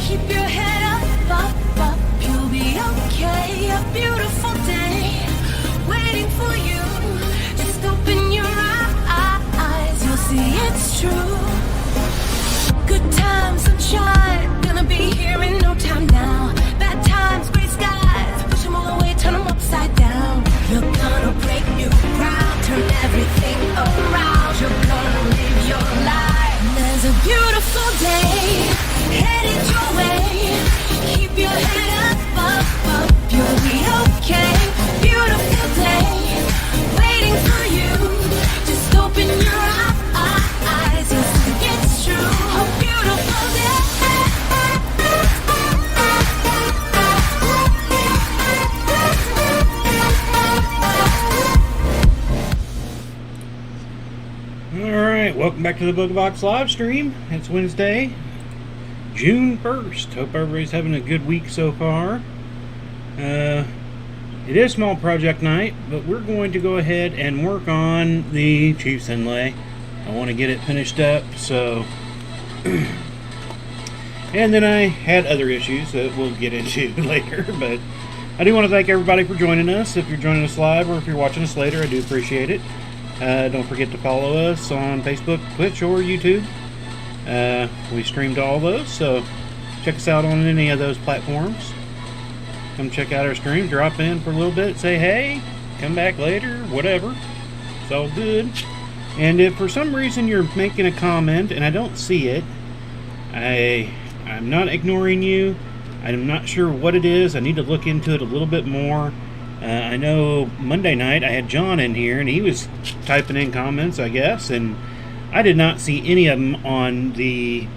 Keep your head up, you'll be okay. A beautiful day waiting for you. Just open your eyes, you'll see it's true. Good times, sunshine, gonna be here in no time now. Bad times, gray skies, push them all away, turn them upside down. You're gonna break new ground, turn everything around. You're gonna live your life. There's a beautiful day headed your way. Keep your head up, you'll be okay. Beautiful day waiting for you. Just open your eyes, you'll see it's true. A beautiful day. Alright, welcome back to the Booga Box live stream. It's Wednesday, June 1st. Hope everybody's having a good week so far. It is small project night, but we're going to go ahead and work on the Chiefs Inlay. I want to get it finished up, so... and then I had other issues that we'll get into later, but I do want to thank everybody for joining us. If you're joining us live or if you're watching us later, I do appreciate it. Don't forget to follow us on Facebook, Twitch, or YouTube. We stream to all those, so check us out on any of those platforms. Come check out our stream, drop in for a little bit, say hey, come back later, whatever. It's all good. And if for some reason you're making a comment and I don't see it, I'm not ignoring you. I'm not sure what it is. I need to look into it a little bit more. I know Monday night I had John in here and he was typing in comments, I guess, and I did not see any of them on the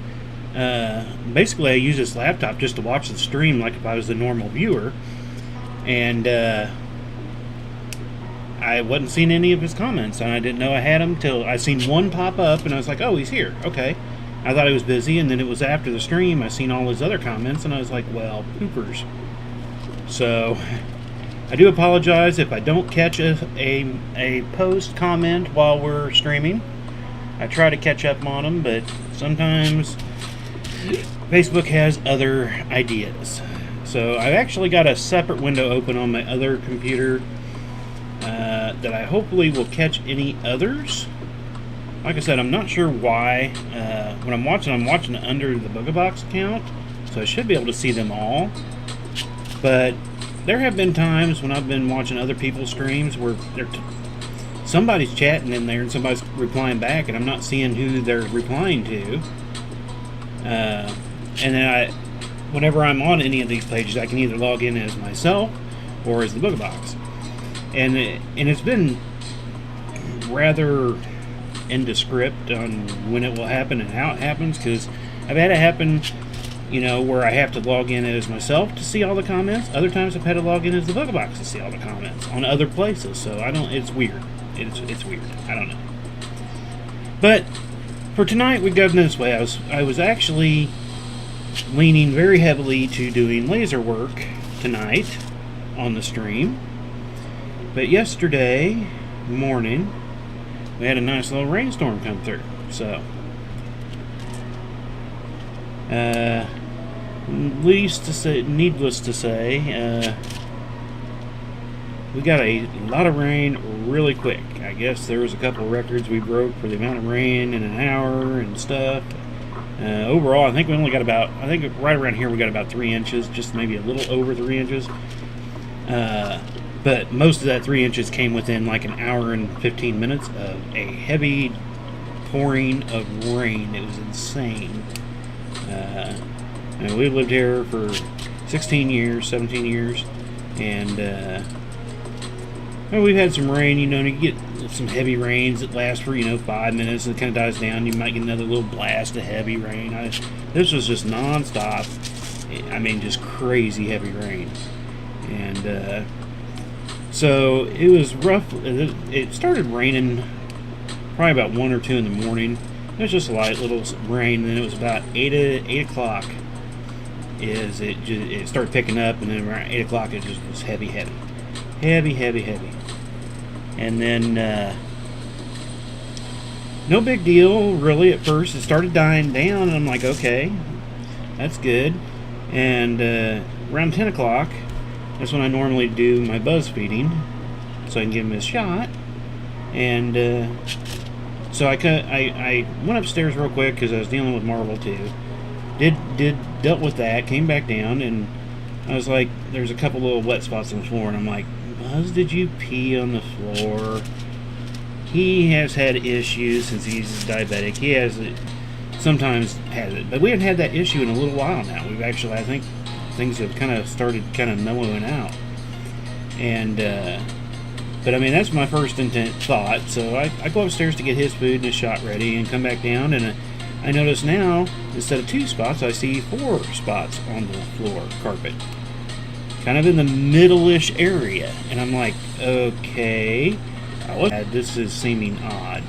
basically I use this laptop just to watch the stream like if I was the normal viewer, and I wasn't seeing any of his comments, and I didn't know I had them till I seen one pop up and I was like, oh, he's here, okay. I thought he was busy, and then it was after the stream I seen all his other comments and I was like, well, poopers. So I do apologize if I don't catch a post comment while we're streaming. I try to catch up on them, but sometimes Facebook has other ideas. So I've actually got a separate window open on my other computer that I hopefully will catch any others. Like I said, I'm not sure why. When I'm watching it under the Booga Box account, so I should be able to see them all. But there have been times when I've been watching other people's streams where somebody's chatting in there and somebody's replying back, and I'm not seeing who they're replying to. And then whenever I'm on any of these pages, I can either log in as myself or as the Booga Box. And it's been rather indescript on when it will happen and how it happens, because I've had it happen, you know, where I have to log in as myself to see all the comments. Other times I've had to log in as the Booga Box to see all the comments on other places. So it's weird. It's weird. I don't know. But for tonight, we go this way. I was actually leaning very heavily to doing laser work tonight on the stream. But yesterday morning, we had a nice little rainstorm come through. So, needless to say, we got a lot of rain really quick. I guess there was a couple of records we broke for the amount of rain in an hour and stuff. Overall, I think we only got right around here we got about 3 inches, just maybe a little over 3 inches. But most of that 3 inches came within like an hour and 15 minutes of a heavy pouring of rain. It was insane. And we've lived here for 16 years, 17 years, and well, we've had some rain, you know, and you get some heavy rains that last for, 5 minutes and it kind of dies down. You might get another little blast of heavy rain. This was just non-stop. I mean, just crazy heavy rain. And so it was rough. It started raining probably about 1 or 2 in the morning. It was just a light little rain, and then it was about 8 o'clock. It started picking up, and then around 8 o'clock it just was heavy. And then no big deal really at first. It started dying down, and I'm like, okay, that's good. And around 10 o'clock, that's when I normally do my buzz feeding, so I can give him his shot. And so I went upstairs real quick because I was dealing with Marvel too. Dealt with that, came back down, and I was like, there's a couple little wet spots on the floor, and I'm like, Buzz, did you pee on the floor? He has had issues since he's diabetic. He has it, sometimes has it, but we haven't had that issue in a little while now. We've actually, I think, things have kind of started kind of mellowing out. And but I mean, that's my first intent thought. So I go upstairs to get his food and his shot ready, and come back down, and I notice now, instead of 2 spots, I see 4 spots on the floor carpet, kind of in the middle-ish area. And I'm like, okay, this is seeming odd.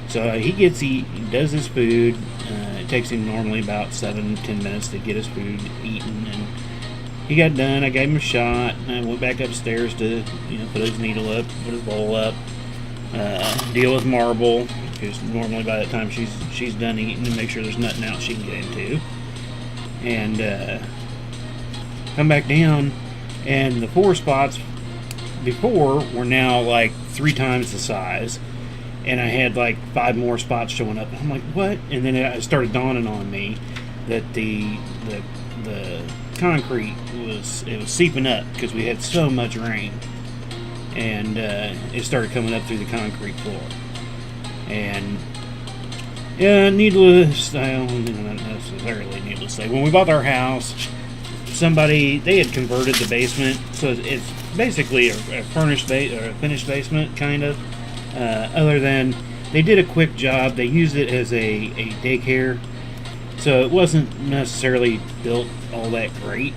So he does his food. It takes him normally about 7-10 minutes to get his food eaten, and he got done. I gave him a shot, and I went back upstairs to, put his needle up, put his bowl up, deal with Marble, because normally by that time she's done eating, and make sure there's nothing else she can get into. And come back down, and the 4 spots before were now like 3 times the size, and I had like 5 more spots showing up. I'm like, what? And then it started dawning on me that the concrete was seeping up because we had so much rain, and it started coming up through the concrete floor. And yeah, not necessarily needless to say, when we bought our house, they had converted the basement, so it's basically a finished basement, kind of. Other than they did a quick job, they used it as a daycare, so it wasn't necessarily built all that great.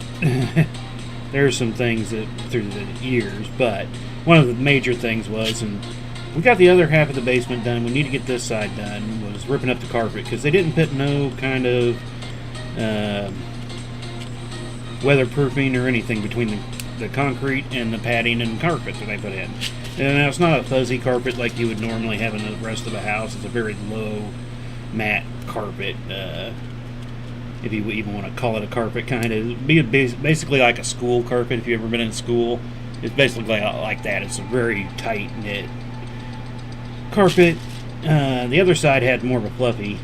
There's some things that through the years, but one of the major things was, and we got the other half of the basement done, we need to get this side done, was ripping up the carpet, because they didn't put no kind of weatherproofing or anything between the concrete and the padding and carpet that they put in. And now it's not a fuzzy carpet like you would normally have in the rest of the house. It's a very low matte carpet, if you even want to call it a carpet, kind of. Be basically like a school carpet. If you've ever been in school, it's basically like that. It's a very tight knit carpet. The other side had more of a fluffy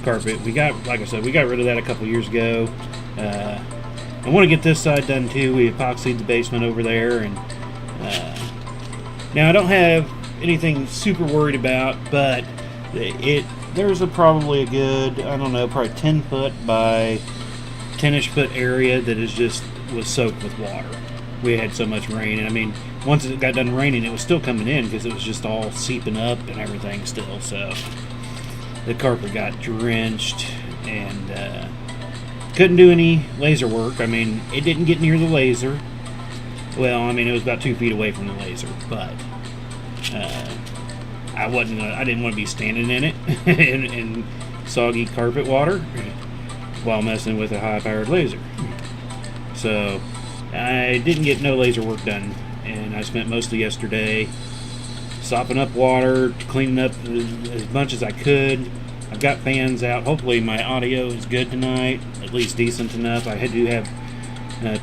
carpet. Like I said, we got rid of that a couple years ago. I want to get this side done too. We epoxied the basement over there, and now I don't have anything super worried about, but there's probably a good, I don't know, probably 10 foot by 10-ish foot area that was soaked with water. We had so much rain, and I mean, once it got done raining, it was still coming in because it was just all seeping up and everything still. So the carpet got drenched, and couldn't do any laser work. I mean, it didn't get near the laser. Well, I mean, it was about 2 feet away from the laser, but I didn't want to be standing in it in soggy carpet water while messing with a high-powered laser. So I didn't get no laser work done, and I spent most of yesterday sopping up water, cleaning up as much as I could. I've got fans out. Hopefully my audio is good tonight, at least decent enough. I do have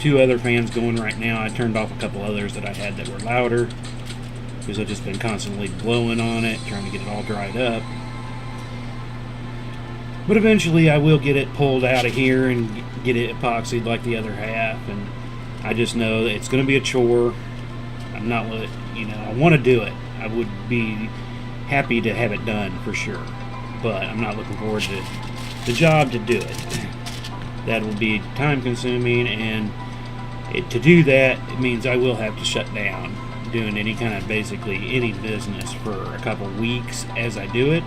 2 other fans going right now. I turned off a couple others that I had that were louder because I've just been constantly blowing on it, trying to get it all dried up. But eventually I will get it pulled out of here and get it epoxied like the other half, and I just know that it's going to be a chore. I'm not, I want to do it. I would be happy to have it done for sure, but I'm not looking forward to the job to do it. That will be time consuming, and to do that, it means I will have to shut down doing any business for a couple weeks as I do it,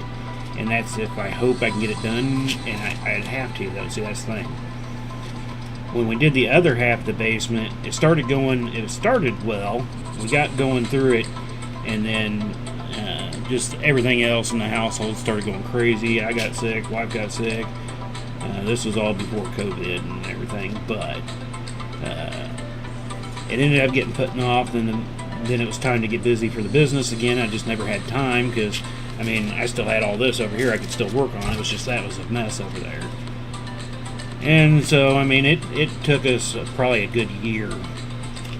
and that's if I hope I can get it done, and I'd have to though. See, that's the thing. When we did the other half of the basement, it started well. We got going through it, and then just everything else in the household started going crazy. I got sick, wife got sick. This was all before COVID and everything, but it ended up getting put off. Then it was time to get busy for the business again. I just never had time because, I mean, I still had all this over here I could still work on. It was just that was a mess over there. And so, I mean, it took us probably a good year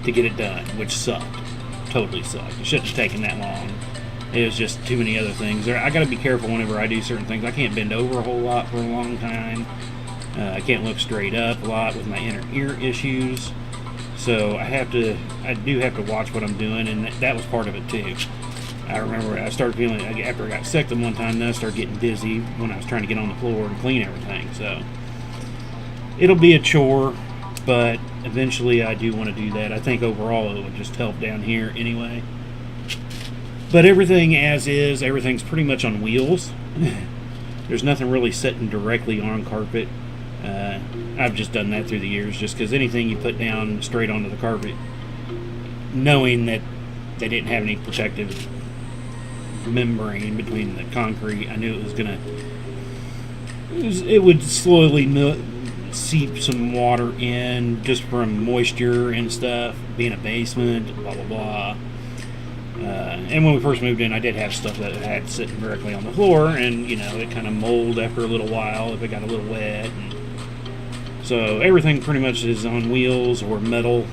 to get it done, which sucked. Totally sucked. It shouldn't have taken that long. It was just too many other things. I got to be careful whenever I do certain things. I can't bend over a whole lot for a long time. I can't look straight up a lot with my inner ear issues. So I do have to watch what I'm doing, and that was part of it too. I remember I started feeling, after I got sick the one time, then I started getting dizzy when I was trying to get on the floor and clean everything. So it'll be a chore, but eventually I do want to do that. I think overall it would just help down here anyway. But everything as is, everything's pretty much on wheels. There's nothing really sitting directly on carpet. I've just done that through the years, just because anything you put down straight onto the carpet, knowing that they didn't have any protective membrane between the concrete, I knew it was gonna, it would slowly seep some water in just from moisture and stuff, being a basement, blah blah blah. And when we first moved in, I did have stuff that had sitting directly on the floor, and it kind of molded after a little while if it got a little wet. And so everything pretty much is on wheels or metal,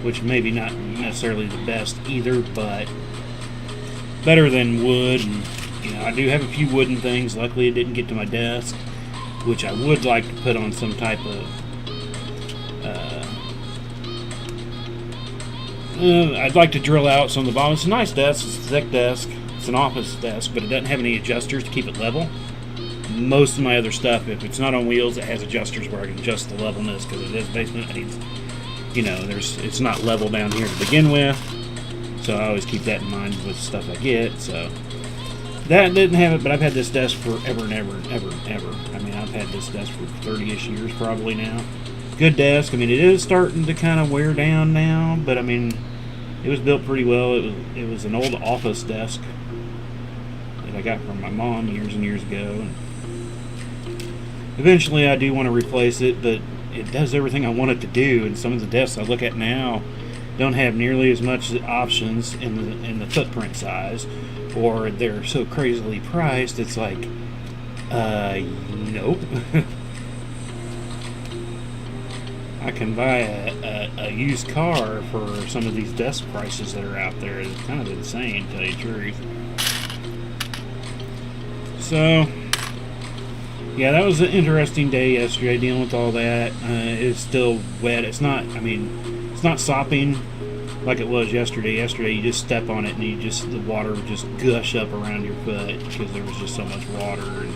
which maybe not necessarily the best either, but better than wood. And I do have a few wooden things. Luckily, it didn't get to my desk, which I would like to put on some type of I'd like to drill out some of the bottom. It's a nice desk. It's a thick desk. It's an office desk, but it doesn't have any adjusters to keep it level. Most of my other stuff, if it's not on wheels, it has adjusters where I can adjust the levelness, because it is basement. It needs, it's not level down here to begin with. So I always keep that in mind with stuff I get. So that didn't have it, but I've had this desk forever and ever and ever and ever. I mean, I've had this desk for 30-ish years probably now. Good desk. I mean, it is starting to kind of wear down now, but I mean, it was built pretty well. It was an old office desk that I got from my mom years and years ago. And eventually, I do want to replace it, but it does everything I want it to do. And some of the desks I look at now don't have nearly as much options in the footprint size, or they're so crazily priced. It's like, nope. I can buy a used car for some of these desk prices that are out there. It's kind of insane, to tell you the truth. So, yeah, that was an interesting day yesterday, dealing with all that. It's still wet. It's not sopping like it was yesterday. Yesterday, you just step on it and the water would just gush up around your foot because there was just so much water and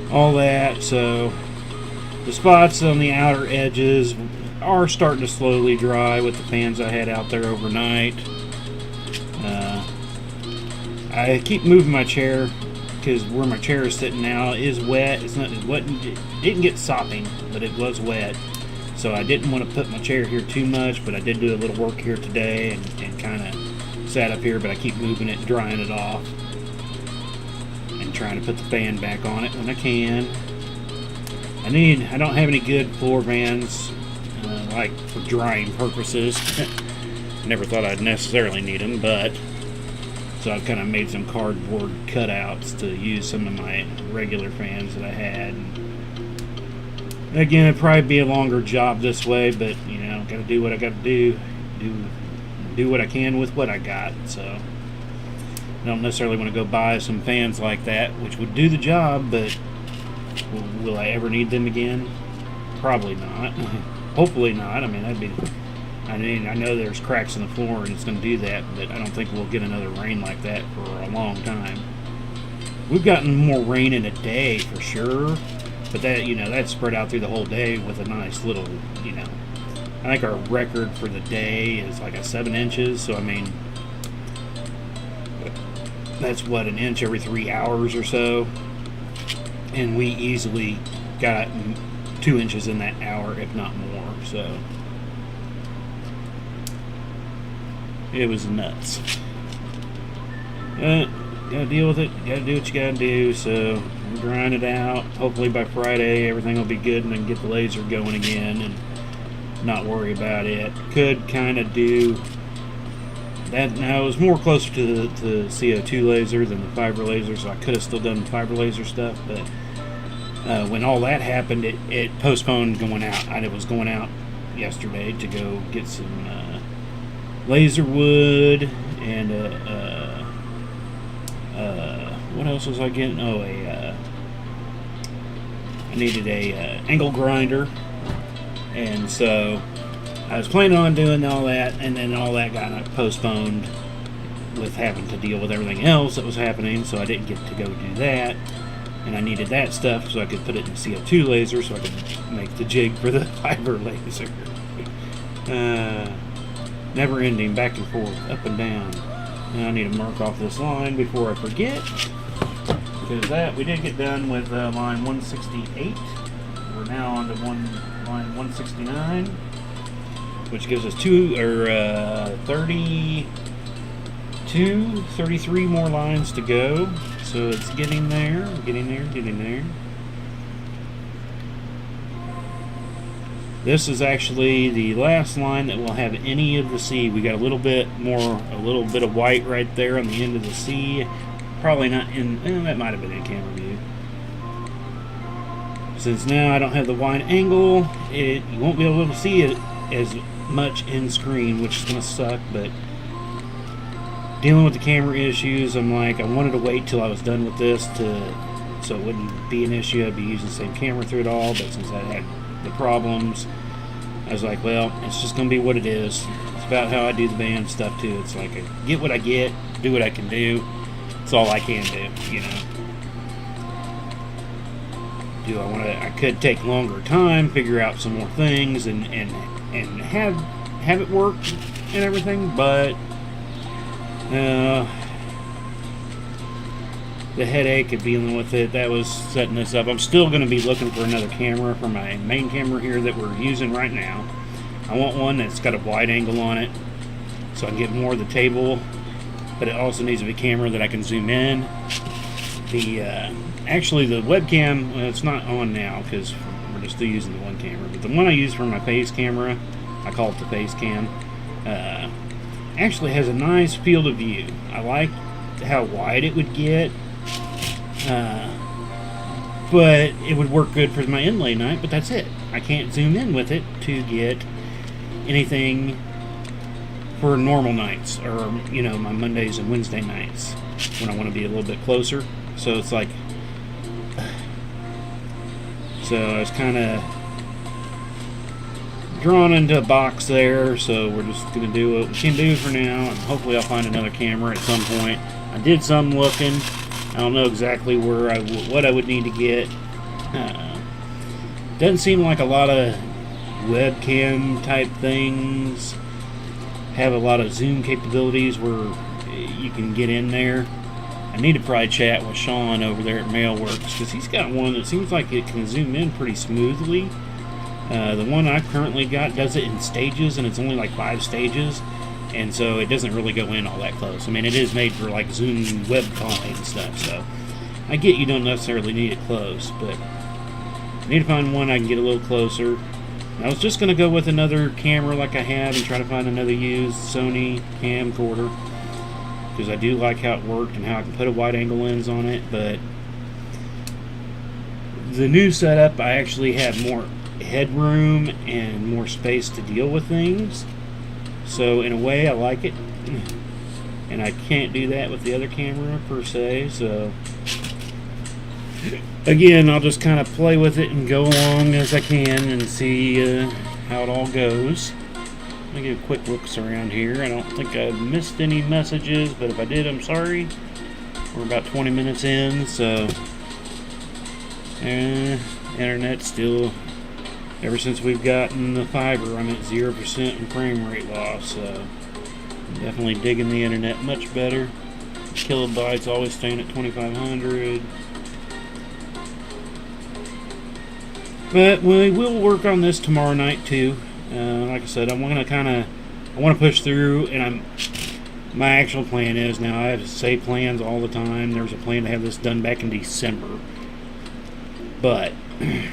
all that. So the spots on the outer edges are starting to slowly dry with the fans I had out there overnight. I keep moving my chair because where my chair is sitting now is wet. It didn't get sopping, but it was wet. So I didn't want to put my chair here too much, but I did do a little work here today and kind of sat up here, but I keep moving it and drying it off and trying to put the fan back on it when I can. I don't have any good floor fans, like for drying purposes. Never thought I'd necessarily need them, but so I've kind of made some cardboard cutouts to use some of my regular fans that I had. And again, it'd probably be a longer job this way, but got to do what I got to do what I can with what I got. So I don't necessarily want to go buy some fans like that, which would do the job, but will I ever need them again? Probably not. Hopefully not. I mean, I know there's cracks in the floor and it's going to do that, but I don't think we'll get another rain like that for a long time. We've gotten more rain in a day for sure, but that that's spread out through the whole day with a nice little, I think our record for the day is like 7 inches. So I mean, that's what, an inch every 3 hours or so. And we easily got 2 inches in that hour, if not more. So it was nuts. Gotta deal with it. Gotta do what you gotta do. So we'll grind it out. Hopefully by Friday everything will be good and then get the laser going again and not worry about it. Could kind of do that. Now it was more closer to the CO2 laser than the fiber laser, so I could have still done the fiber laser stuff, but when all that happened, it postponed going out. I was going out yesterday to go get some laser wood and what else was I getting? Oh, I needed a angle grinder, and so I was planning on doing all that, and then all that got postponed with having to deal with everything else that was happening, so I didn't get to go do that. And I needed that stuff so I could put it in CO2 laser so I could make the jig for the fiber laser. Never ending, back and forth, up and down. Now I need to mark off this line before I forget, because we did get done with line 168. We're now on to line 169, which gives us 33 more lines to go. So it's getting there, getting there. This is actually the last line that will have any of the C. We got a little bit of white right there on the end of the C. Probably not in, that might have been in camera view. Since now I don't have the wide angle, you won't be able to see it as much in screen, which is going to suck, but dealing with the camera issues, I'm like, I wanted to wait till I was done with this so it wouldn't be an issue. I'd be using the same camera through it all, but since I had the problems, I was like, well, it's just going to be what it is. It's about how I do the band stuff too. It's like I get what I get, do what I can do. It's all I can do, you know. I could take longer time, figure out some more things, and have it work and everything, but the headache of dealing with it, that was setting this up. I'm still going to be looking for another camera for my main camera here that we're using right now. I want one that's got a wide angle on it so I can get more of the table, but it also needs to be a camera that I can zoom in. Actually the webcam, well, it's not on now because we're just still using the one camera, but the one I use for my face camera, I call it the face cam, actually has a nice field of view. I like how wide it would get, but it would work good for my inlay night, but that's it. I can't zoom in with it to get anything for normal nights, or my Mondays and Wednesday nights when I want to be a little bit closer. So it's like, so I was kind of drawn into a box there, so we're just going to do what we can do for now, and hopefully I'll find another camera at some point. I did some looking. I don't know exactly what I would need to get. Doesn't seem like a lot of webcam type things have a lot of zoom capabilities where you can get in there. I need to probably chat with Sean over there at Mailworks, because he's got one that seems like it can zoom in pretty smoothly. The one I've currently got does it in stages, and it's only like 5 stages, and so it doesn't really go in all that close. I mean, it is made for like Zoom web calling and stuff, so I get you don't necessarily need it close, but I need to find one I can get a little closer. I was just going to go with another camera like I have and try to find another used Sony camcorder, because I do like how it worked and how I can put a wide angle lens on it. But the new setup, I actually have more headroom and more space to deal with things, so in a way I like it, and I can't do that with the other camera per se. So again, I'll just kind of play with it and go along as I can and see how it all goes. Let me give a quick look around here. I don't think I missed any messages, but if I did, I'm sorry. We're about 20 minutes in, so internet still, ever since we've gotten the fiber, I'm at 0% in frame rate loss, so I'm definitely digging the internet much better. Kilobytes always staying at 2,500. But we will work on this tomorrow night too. Like I said, I want to push through, and my actual plan is, now I have to say plans all the time. There was a plan to have this done back in December, but I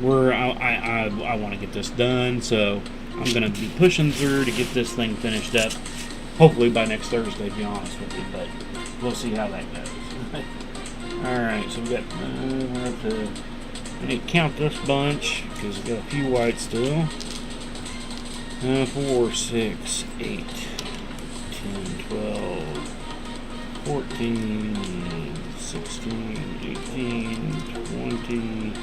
want to get this done, so I'm going to be pushing through to get this thing finished up, hopefully by next Thursday, to be honest with you, but we'll see how that goes. Alright, so we're up to I didn't count this bunch because I've got a few whites still. 4, 6, 8, 10, 12, 14, 16, 18, 20,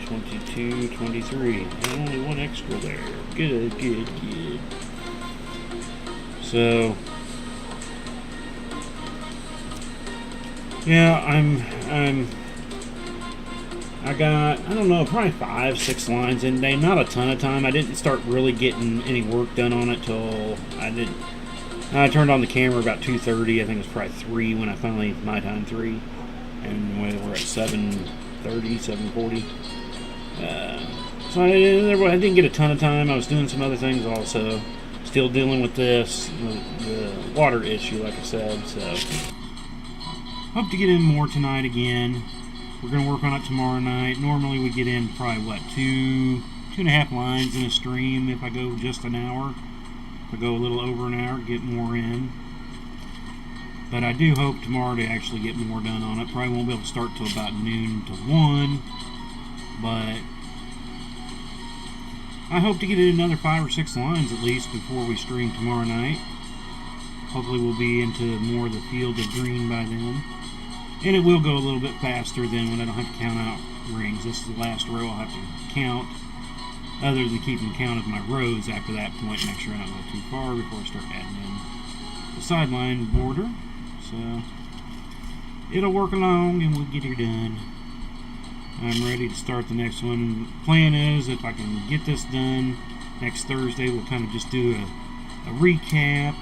22, 23. And only one extra there. Good, good, good. So, yeah, I got, I don't know, probably 5, 6 lines in today. Not a ton of time. I didn't start really getting any work done on it till I turned on the camera about 2:30. I think it was probably 3 when I finally, my time 3. And we're at 7:30, 7:40. So I didn't get a ton of time. I was doing some other things also. Still dealing with this, the water issue, like I said. So hope to get in more tonight again. We're going to work on it tomorrow night. Normally we get in probably, what, 2.5 lines in a stream if I go just an hour. If I go a little over an hour, get more in. But I do hope tomorrow to actually get more done on it. Probably won't be able to start till about noon to 1. But I hope to get in another 5 or 6 lines at least before we stream tomorrow night. Hopefully we'll be into more of the field of green by then. And it will go a little bit faster than when I don't have to count out rings. This is the last row I'll have to count, other than keeping count of my rows after that point. Make sure I don't go too far before I start adding in the sideline border. So it'll work along and we'll get her done. I'm ready to start the next one. Plan is, if I can get this done next Thursday, we'll kind of just do a recap.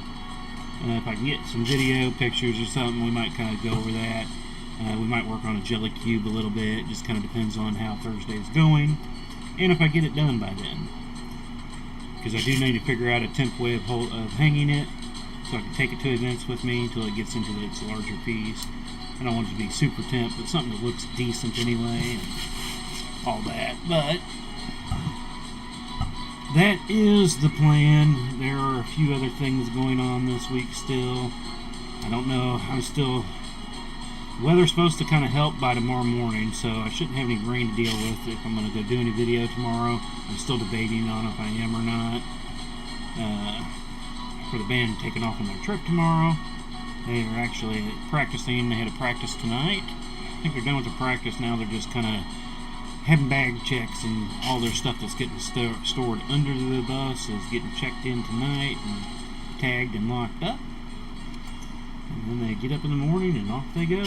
If I can get some video, pictures or something, we might kind of go over that. We might work on a jelly cube a little bit. It just kind of depends on how Thursday is going. And if I get it done by then. Because I do need to figure out a temp way of hanging it, so I can take it to events with me until it gets into its larger piece. I don't want it to be super temp, but something that looks decent anyway, and all that. But that is the plan. There are a few other things going on this week still. I don't know. Weather's supposed to kind of help by tomorrow morning, so I shouldn't have any rain to deal with if I'm going to go do any video tomorrow. I'm still debating on if I am or not. For the band taking off on their trip tomorrow. They are actually practicing. They had a practice tonight. I think they're done with the practice now. They're just kind of having bag checks, and all their stuff that's getting stored under the bus is getting checked in tonight and tagged and locked up. And then they get up in the morning and off they go.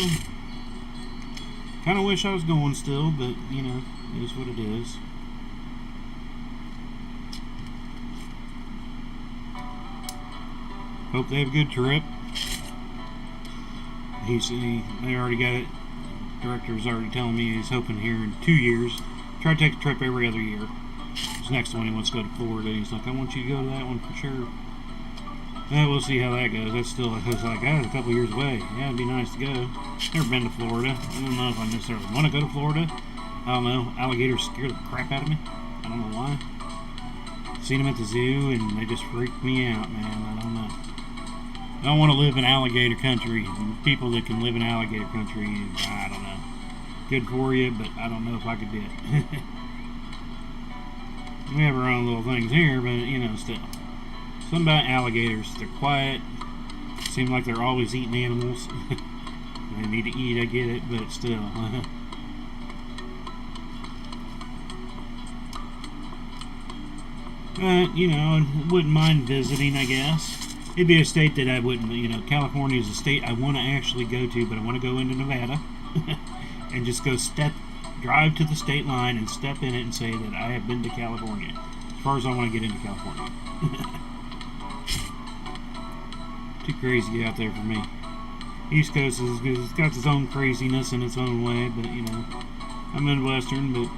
Kind of wish I was going still, but you know, it is what it is. Hope they have a good trip. They already got it. Director's already telling me he's hoping here in 2 years. Try to take a trip every other year. This next one he wants to go to Florida. He's like, I want you to go to that one for sure. We'll see how that goes. That's still, I was like, a couple years away. Yeah, it'd be nice to go. Never been to Florida. I don't know if I necessarily want to go to Florida. I don't know. Alligators scare the crap out of me. I don't know why. Seen them at the zoo and they just freak me out, man. I don't know. I don't want to live in alligator country. People that can live in alligator country, I don't know. Good for you, but I don't know if I could do it. We have our own little things here, but you know, still. Something about alligators. They're quiet. Seem like they're always eating animals. They need to eat, I get it, but still. But, you know, wouldn't mind visiting, I guess. It'd be a state that I wouldn't, you know, California is a state I want to actually go to, but I want to go into Nevada and just go drive to the state line and step in it and say that I have been to California. As far as I want to get into California. Too crazy out there for me. East Coast is good. It's got its own craziness in its own way, but you know, I'm Midwestern, but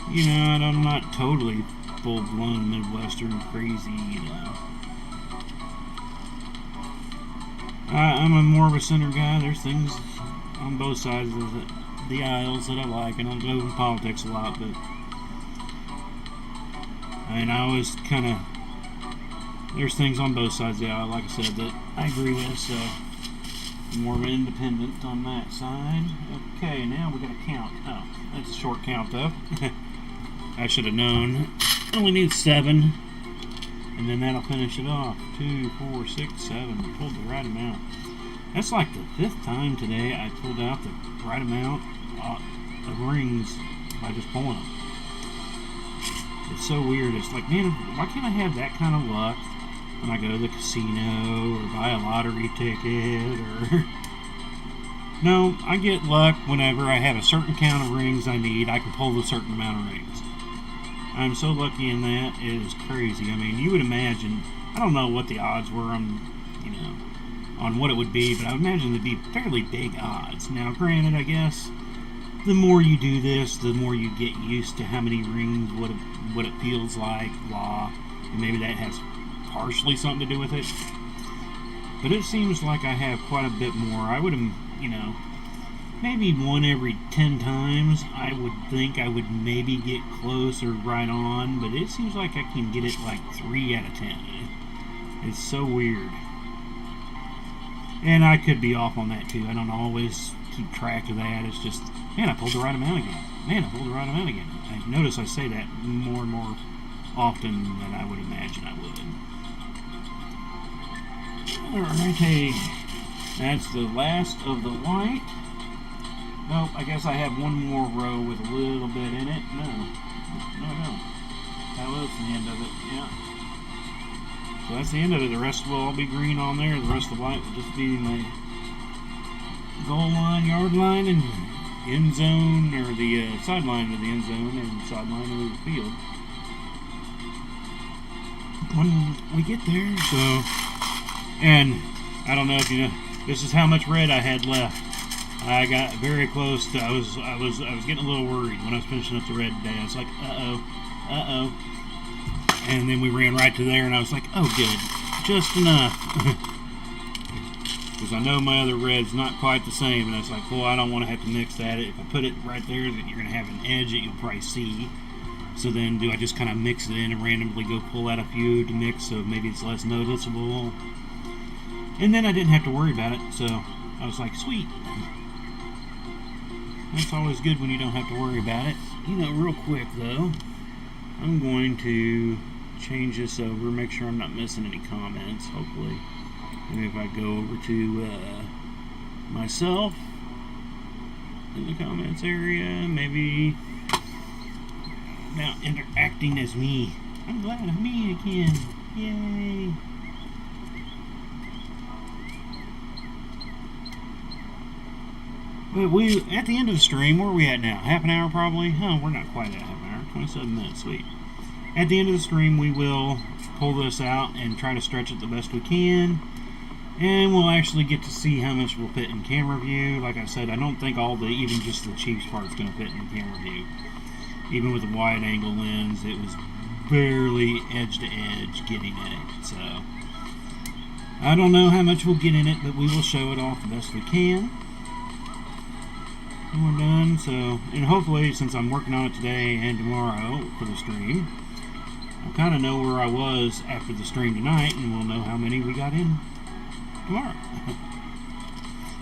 you know, I'm not totally full-blown Midwestern crazy, you know. I'm a more of a center guy. There's things on both sides of the aisles that I like. I don't go in politics a lot, but I mean, I always kind of, there's things on both sides of the aisle, like I said, that I agree with, so More of an independent on that side. Okay, now we gotta count. Oh, that's a short count though. I should have known. Only need 7. And then that'll finish it off. 2, 4, 6, 7. I pulled the right amount. That's like the 5th time today I pulled out the right amount of rings by just pulling them. It's so weird. It's like, man, why can't I have that kind of luck when I go to the casino or buy a lottery ticket or... No, I get luck whenever I have a certain count of rings I need. I can pull a certain amount of rings. I'm so lucky in that. It is crazy. I mean, you would imagine, I don't know what the odds were on, on what it would be, but I would imagine it'd be fairly big odds. Now, granted, I guess the more you do this, the more you get used to how many rings, what it feels like, blah, and maybe that has partially something to do with it. But it seems like I have quite a bit more. I would have, maybe 1 every 10 times. I would think I would maybe get close or right on, but it seems like I can get it like 3 out of 10. It's so weird. And I could be off on that too. I don't always keep track of that. It's just, man, I pulled the right amount again. Man, I pulled the right amount again. I notice I say that more and more often than I would imagine I would. Alright, hey, that's the last of the white. Nope, I guess I have one more row with a little bit in it. No. That was the end of it, yeah. So that's the end of it. The rest will all be green on there. The rest of the white will just be my goal line, yard line, and end zone, or the sideline of the end zone and sideline of the field. When we get there, so, and I don't know if you know, this is how much red I had left. I got very close to, I was getting a little worried when I was finishing up the red today. I was like, uh-oh. And then we ran right to there, and I was like, oh, good, just enough. Because I know my other red's not quite the same, and I was like, well, I don't want to have to mix that. If I put it right there, then you're going to have an edge that you'll probably see. So then do I just kind of mix it in and randomly go pull out a few to mix so maybe it's less noticeable? And then I didn't have to worry about it, so I was like, sweet. That's always good when you don't have to worry about it. Real quick though, I'm going to change this over, make sure I'm not missing any comments, hopefully. Maybe if I go over to myself in the comments area, maybe now interacting as me. I'm glad I'm me again. Yay! Well, we at the end of the stream, where are we at now? Half an hour probably? Oh, we're not quite at half an hour. 27 minutes, sweet. At the end of the stream, we will pull this out and try to stretch it the best we can. And we'll actually get to see how much will fit in camera view. Like I said, I don't think even just the Chiefs part is going to fit in camera view. Even with a wide angle lens, it was barely edge to edge getting in it. So, I don't know how much we'll get in it, but we will show it off the best we can. And we're done, so, and hopefully, since I'm working on it today and tomorrow for the stream, I'll kind of know where I was after the stream tonight, and we'll know how many we got in tomorrow.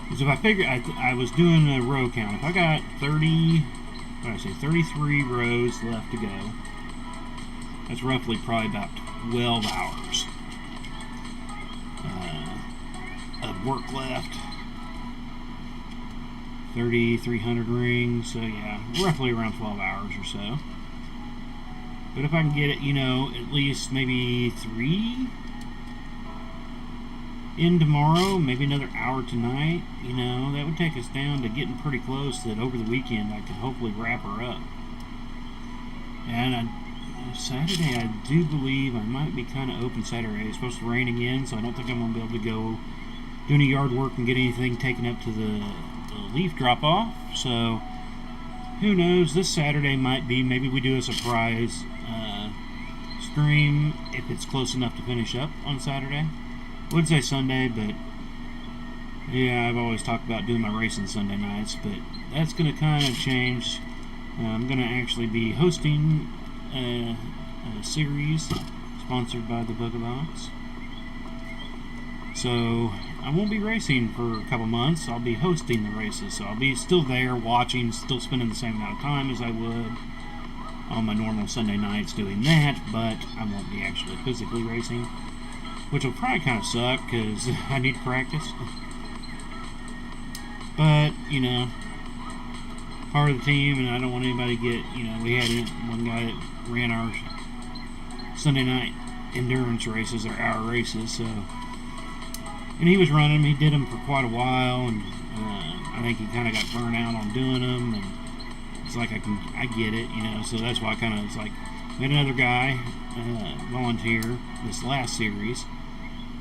Because if I figure, I was doing a row count. If I got 33 rows left to go, that's roughly probably about 12 hours of work left. 3,300 rings, so yeah, roughly around 12 hours or so. But if I can get it, at least maybe 3 in tomorrow, maybe another hour tonight, that would take us down to getting pretty close that over the weekend I could hopefully wrap her up. And Saturday, I do believe I might be kind of open Saturday. It's supposed to rain again, so I don't think I'm going to be able to go do any yard work and get anything taken up to the leaf drop off. So who knows, this Saturday might be, maybe we do a surprise stream if it's close enough to finish up on Saturday. Would say Sunday, but yeah, I've always talked about doing my racing Sunday nights, but that's going to kind of change. I'm going to actually be hosting a series sponsored by the Booga. So I won't be racing for a couple months. I'll be hosting the races, so I'll be still there watching, still spending the same amount of time as I would on my normal Sunday nights doing that, but I won't be actually physically racing, which will probably kind of suck because I need practice. But, you know, part of the team, and I don't want anybody to get, you know, we had one guy that ran our Sunday night endurance races, or our races, so, and he was running them. He did them for quite a while, and I think he kind of got burnt out on doing them, and it's like I get it, you know, so that's why I kind of, it's like, we had another guy volunteer this last series,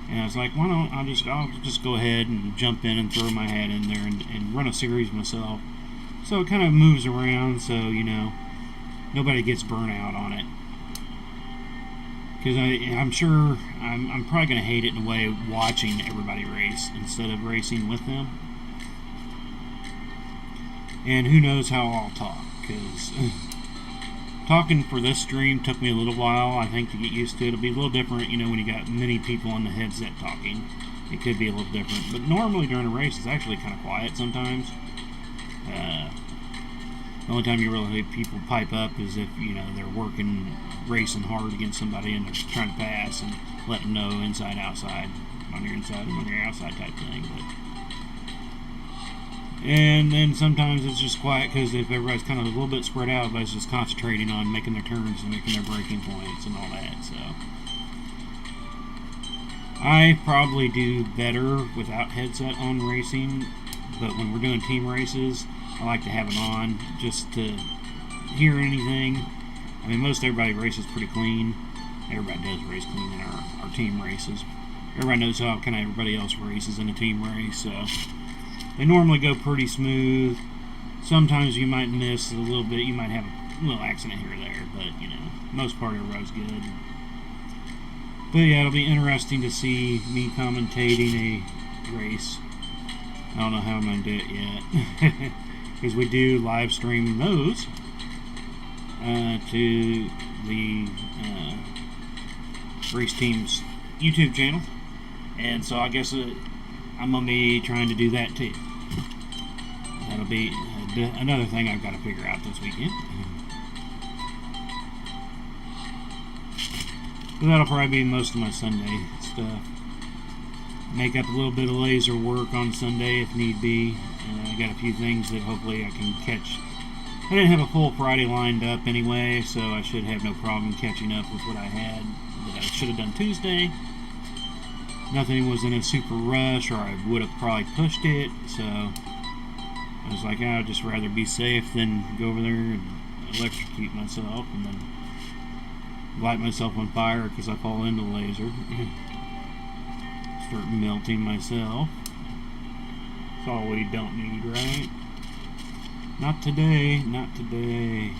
and I was like, why don't I'll just go ahead and jump in and throw my hat in there and run a series myself. So it kind of moves around, so, you know, nobody gets burnt out on it. Because I'm sure I'm probably going to hate it in a way, watching everybody race instead of racing with them. And who knows how I'll talk, because talking for this stream took me a little while, I think, to get used to it. It'll be a little different, you know, when you got many people on the headset talking. It could be a little different. But normally during a race, it's actually kind of quiet sometimes. The only time you really hear people pipe up is if, you know, they're racing hard against somebody and they're trying to pass and let them know inside, outside, on your inside and on your outside type thing. And then sometimes it's just quiet because if everybody's kind of a little bit spread out, everybody's just concentrating on making their turns and making their braking points and all that. So I probably do better without headset on racing, but when we're doing team races, I like to have it on just to hear anything. I mean, most everybody races pretty clean. Everybody does race clean in our team races. Everybody knows how kind of everybody else races in a team race, so they normally go pretty smooth. Sometimes you might miss a little bit. You might have a little accident here or there, but, you know, most part everybody's good. But yeah, it'll be interesting to see me commentating a race. I don't know how I'm going to do it yet. Because we do live stream those to the race team's YouTube channel, and so I guess I'm going to be trying to do that too. That'll be another thing I've got to figure out this weekend. So that'll probably be most of my Sunday stuff. Make up a little bit of laser work on Sunday if need be. I got a few things that hopefully I can catch. I didn't have a full Friday lined up anyway, so I should have no problem catching up with what I had that I should have done Tuesday. Nothing was in a super rush, or I would have probably pushed it, so I was like, I'd just rather be safe than go over there and electrocute myself and then light myself on fire because I fall into laser. Start melting myself. That's all we don't need, right? Not today, not today.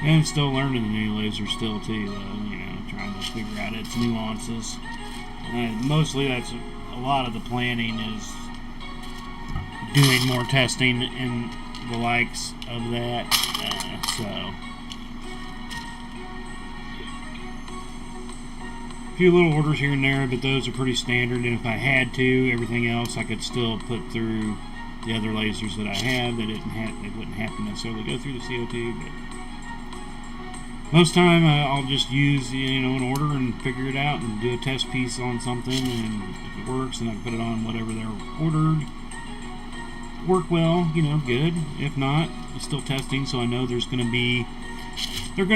And still learning the new laser still too, though, you know, trying to figure out its nuances. Mostly that's a lot of the planning is doing more testing and the likes of that, so few little orders here and there, but those are pretty standard, and if I had to, everything else I could still put through the other lasers that I have. They wouldn't have to necessarily go through the CO2, but most time I'll just use, you know, an order and figure it out and do a test piece on something, and if it works, then I put it on whatever they're ordered. Work well, you know, good. If not, it's still testing, so I know there are going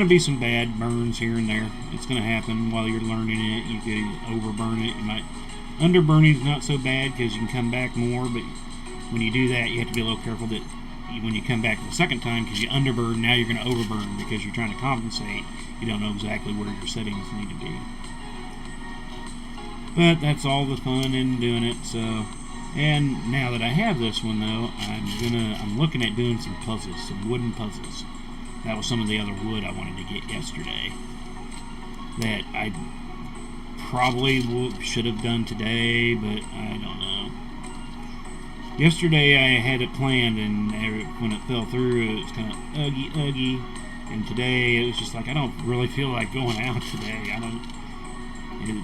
to be some bad burns here and there. It's going to happen while you're learning it. You could overburn it. You might underburning is not so bad because you can come back more, but when you do that, you have to be a little careful that when you come back the second time, because you underburn, now you're going to overburn because you're trying to compensate. You don't know exactly where your settings need to be. But that's all the fun in doing it. So, and now that I have this one though, I'm looking at doing some puzzles, some wooden puzzles. That was some of the other wood I wanted to get yesterday that I probably should have done today, but I don't know. Yesterday I had it planned, and when it fell through, it was kind of uggy. And today it was just like, I don't really feel like going out today.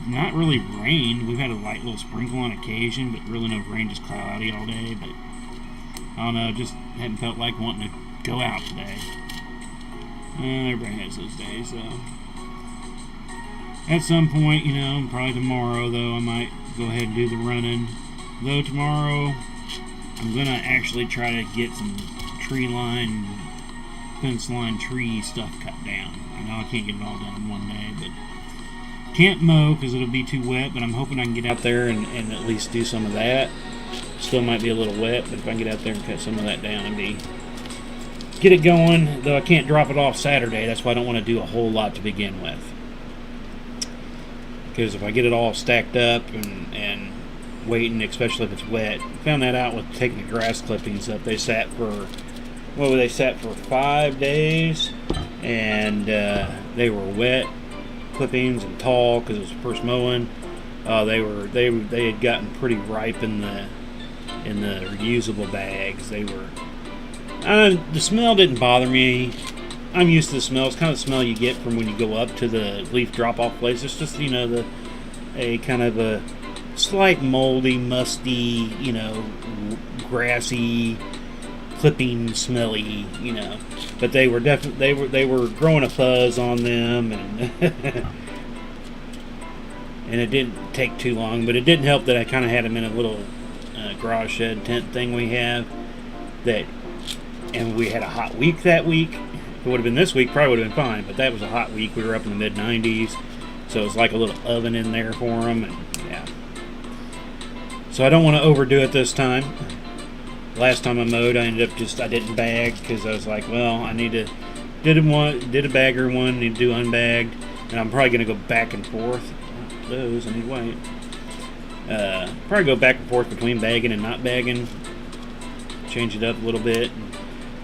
Not really rain. We've had a light little sprinkle on occasion, but really no rain, just cloudy all day. But I don't know, just hadn't felt like wanting to go out today. Everybody has those days, though. At some point, you know, probably tomorrow, though, I might go ahead and do the running. Though tomorrow, I'm going to actually try to get some fence line tree stuff cut down. I know I can't get it all done in one day, but can't mow because it'll be too wet, but I'm hoping I can get out there and at least do some of that. Still might be a little wet, but if I can get out there and cut some of that down and get it going, though I can't drop it off Saturday. That's why I don't want to do a whole lot to begin with. Because if I get it all stacked up and waiting, especially if it's wet, found that out with taking the grass clippings up. They sat for 5 days, and they were wet clippings and tall because it was the first mowing. They had gotten pretty ripe in the reusable bags. They were the smell didn't bother me. I'm used to the smell. It's kind of the smell you get from when you go up to the leaf drop-off place. It's just, you know, a kind of a slight moldy, musty, you know, grassy, clipping, smelly, you know. But they were they were growing a fuzz on them, and and it didn't take too long. But it didn't help that I kind of had them in a little garage shed tent thing we have and we had a hot week that week. If it would have been this week, probably would have been fine, but that was a hot week. We were up in the mid-90s, so it was like a little oven in there for them, and yeah. So I don't want to overdo it this time. Last time I mowed, I didn't bag because I was like, well, I need to did a bagger one, need to do unbagged, and I'm probably going to go back and forth. Those I need white. Probably go back and forth between bagging and not bagging. Change it up a little bit.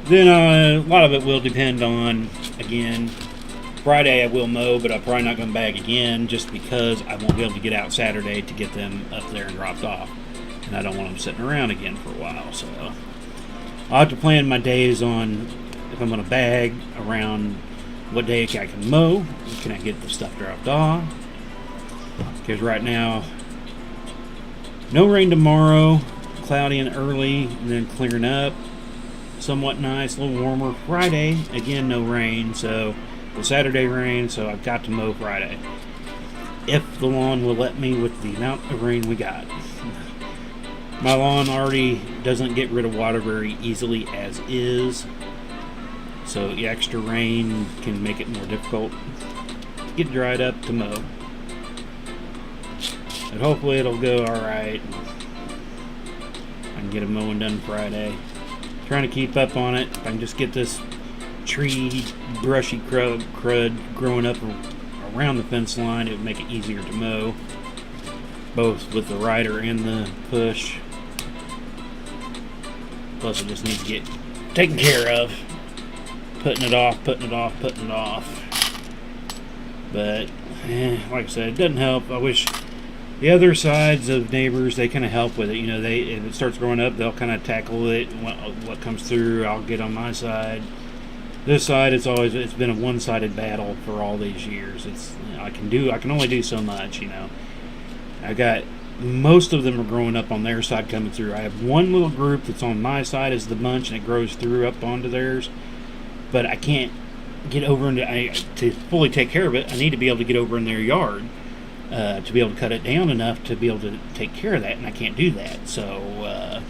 Then a lot of it will depend on, again, Friday I will mow, but I'm probably not going to bag again just because I won't be able to get out Saturday to get them up there and dropped off. And I don't want them sitting around again for a while. So I'll have to plan my days on if I'm going to bag around what day I can mow, can I get the stuff dropped off. Because right now, no rain tomorrow, cloudy and early, and then clearing up. Somewhat nice, a little warmer. Friday, again, no rain, so the Saturday rain, so I've got to mow Friday. If the lawn will let me with the amount of rain we got. My lawn already doesn't get rid of water very easily as is, so the extra rain can make it more difficult to get dried up to mow. But hopefully it'll go alright. I can get a mowing done Friday. Trying to keep up on it. If I can just get this tree, brushy crud growing up around the fence line, it would make it easier to mow, both with the rider and the push. Plus it just needs to get taken care of. Putting it off. But, like I said, it doesn't help. I wish the other sides of neighbors, they kind of help with it. You know, if it starts growing up, they'll kind of tackle it. What comes through, I'll get on my side. This side, it's been a one-sided battle for all these years. I can only do so much. You know, I got most of them are growing up on their side coming through. I have one little group that's on my side as the bunch, and it grows through up onto theirs. But I can't get over to fully take care of it. I need to be able to get over in their yard. To be able to cut it down enough to be able to take care of that, and I can't do that. So,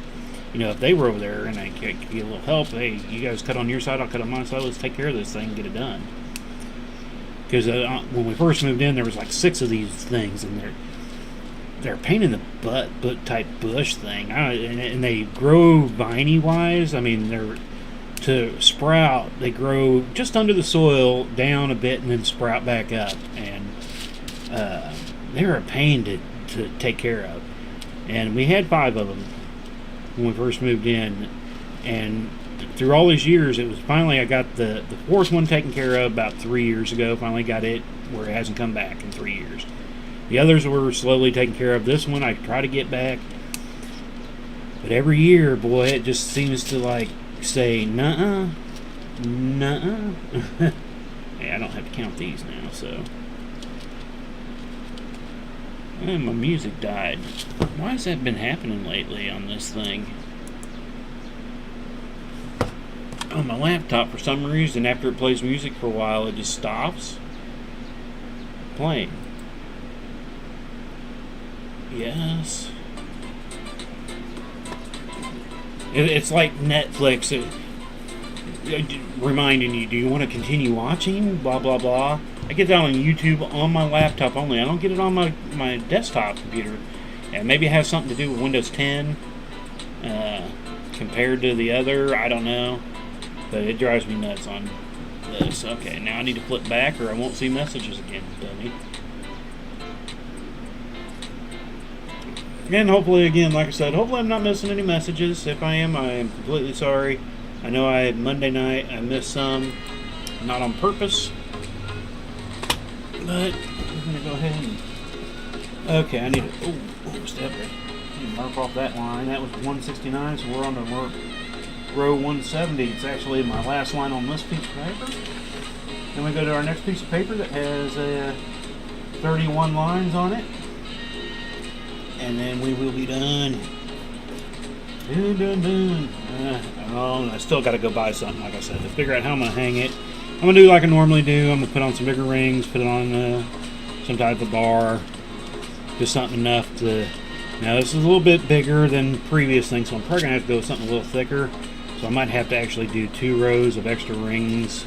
you know, if they were over there and I could get a little help, hey, you guys cut on your side, I'll cut on my side, let's take care of this thing and get it done. Because when we first moved in, there was like 6 of these things, and they're a pain in the butt type bush thing, and they grow viney wise. I mean, to sprout, they grow just under the soil, down a bit, and then sprout back up, and they're a pain to take care of. And we had 5 of them when we first moved in, and through all these years, it was finally I got the 4th one taken care of about 3 years ago. Finally got it where it hasn't come back in 3 years. The others were slowly taken care of. This one I try to get back, but every year, boy, it just seems to like say nuh-uh. Yeah, I don't have to count these now, so And my music died. Why has that been happening lately on this thing? On my laptop, for some reason, after it plays music for a while, it just stops playing. Yes. It's like Netflix reminding you, do you want to continue watching? Blah, blah, blah. I get that on YouTube on my laptop only. I don't get it on my desktop computer. And maybe it has something to do with Windows 10 compared to the other. I don't know. But it drives me nuts on this. Okay, now I need to flip back or I won't see messages again, dummy. And hopefully, again, like I said, hopefully I'm not missing any messages. If I am completely sorry. I know Monday night I missed some, not on purpose. But I'm going to go ahead and... Okay, I need to... Oh, step it. I need to mark off that line. That was 169, so we're on to row 170. It's actually my last line on this piece of paper. Then we go to our next piece of paper that has 31 lines on it. And then we will be done. Done. I still got to go buy something, like I said, to figure out how I'm going to hang it. I'm going to do like I normally do. I'm going to put on some bigger rings, put it on some type of bar. Just something enough to... Now, this is a little bit bigger than previous things, so I'm probably going to have to go with something a little thicker. So I might have to actually do 2 rows of extra rings.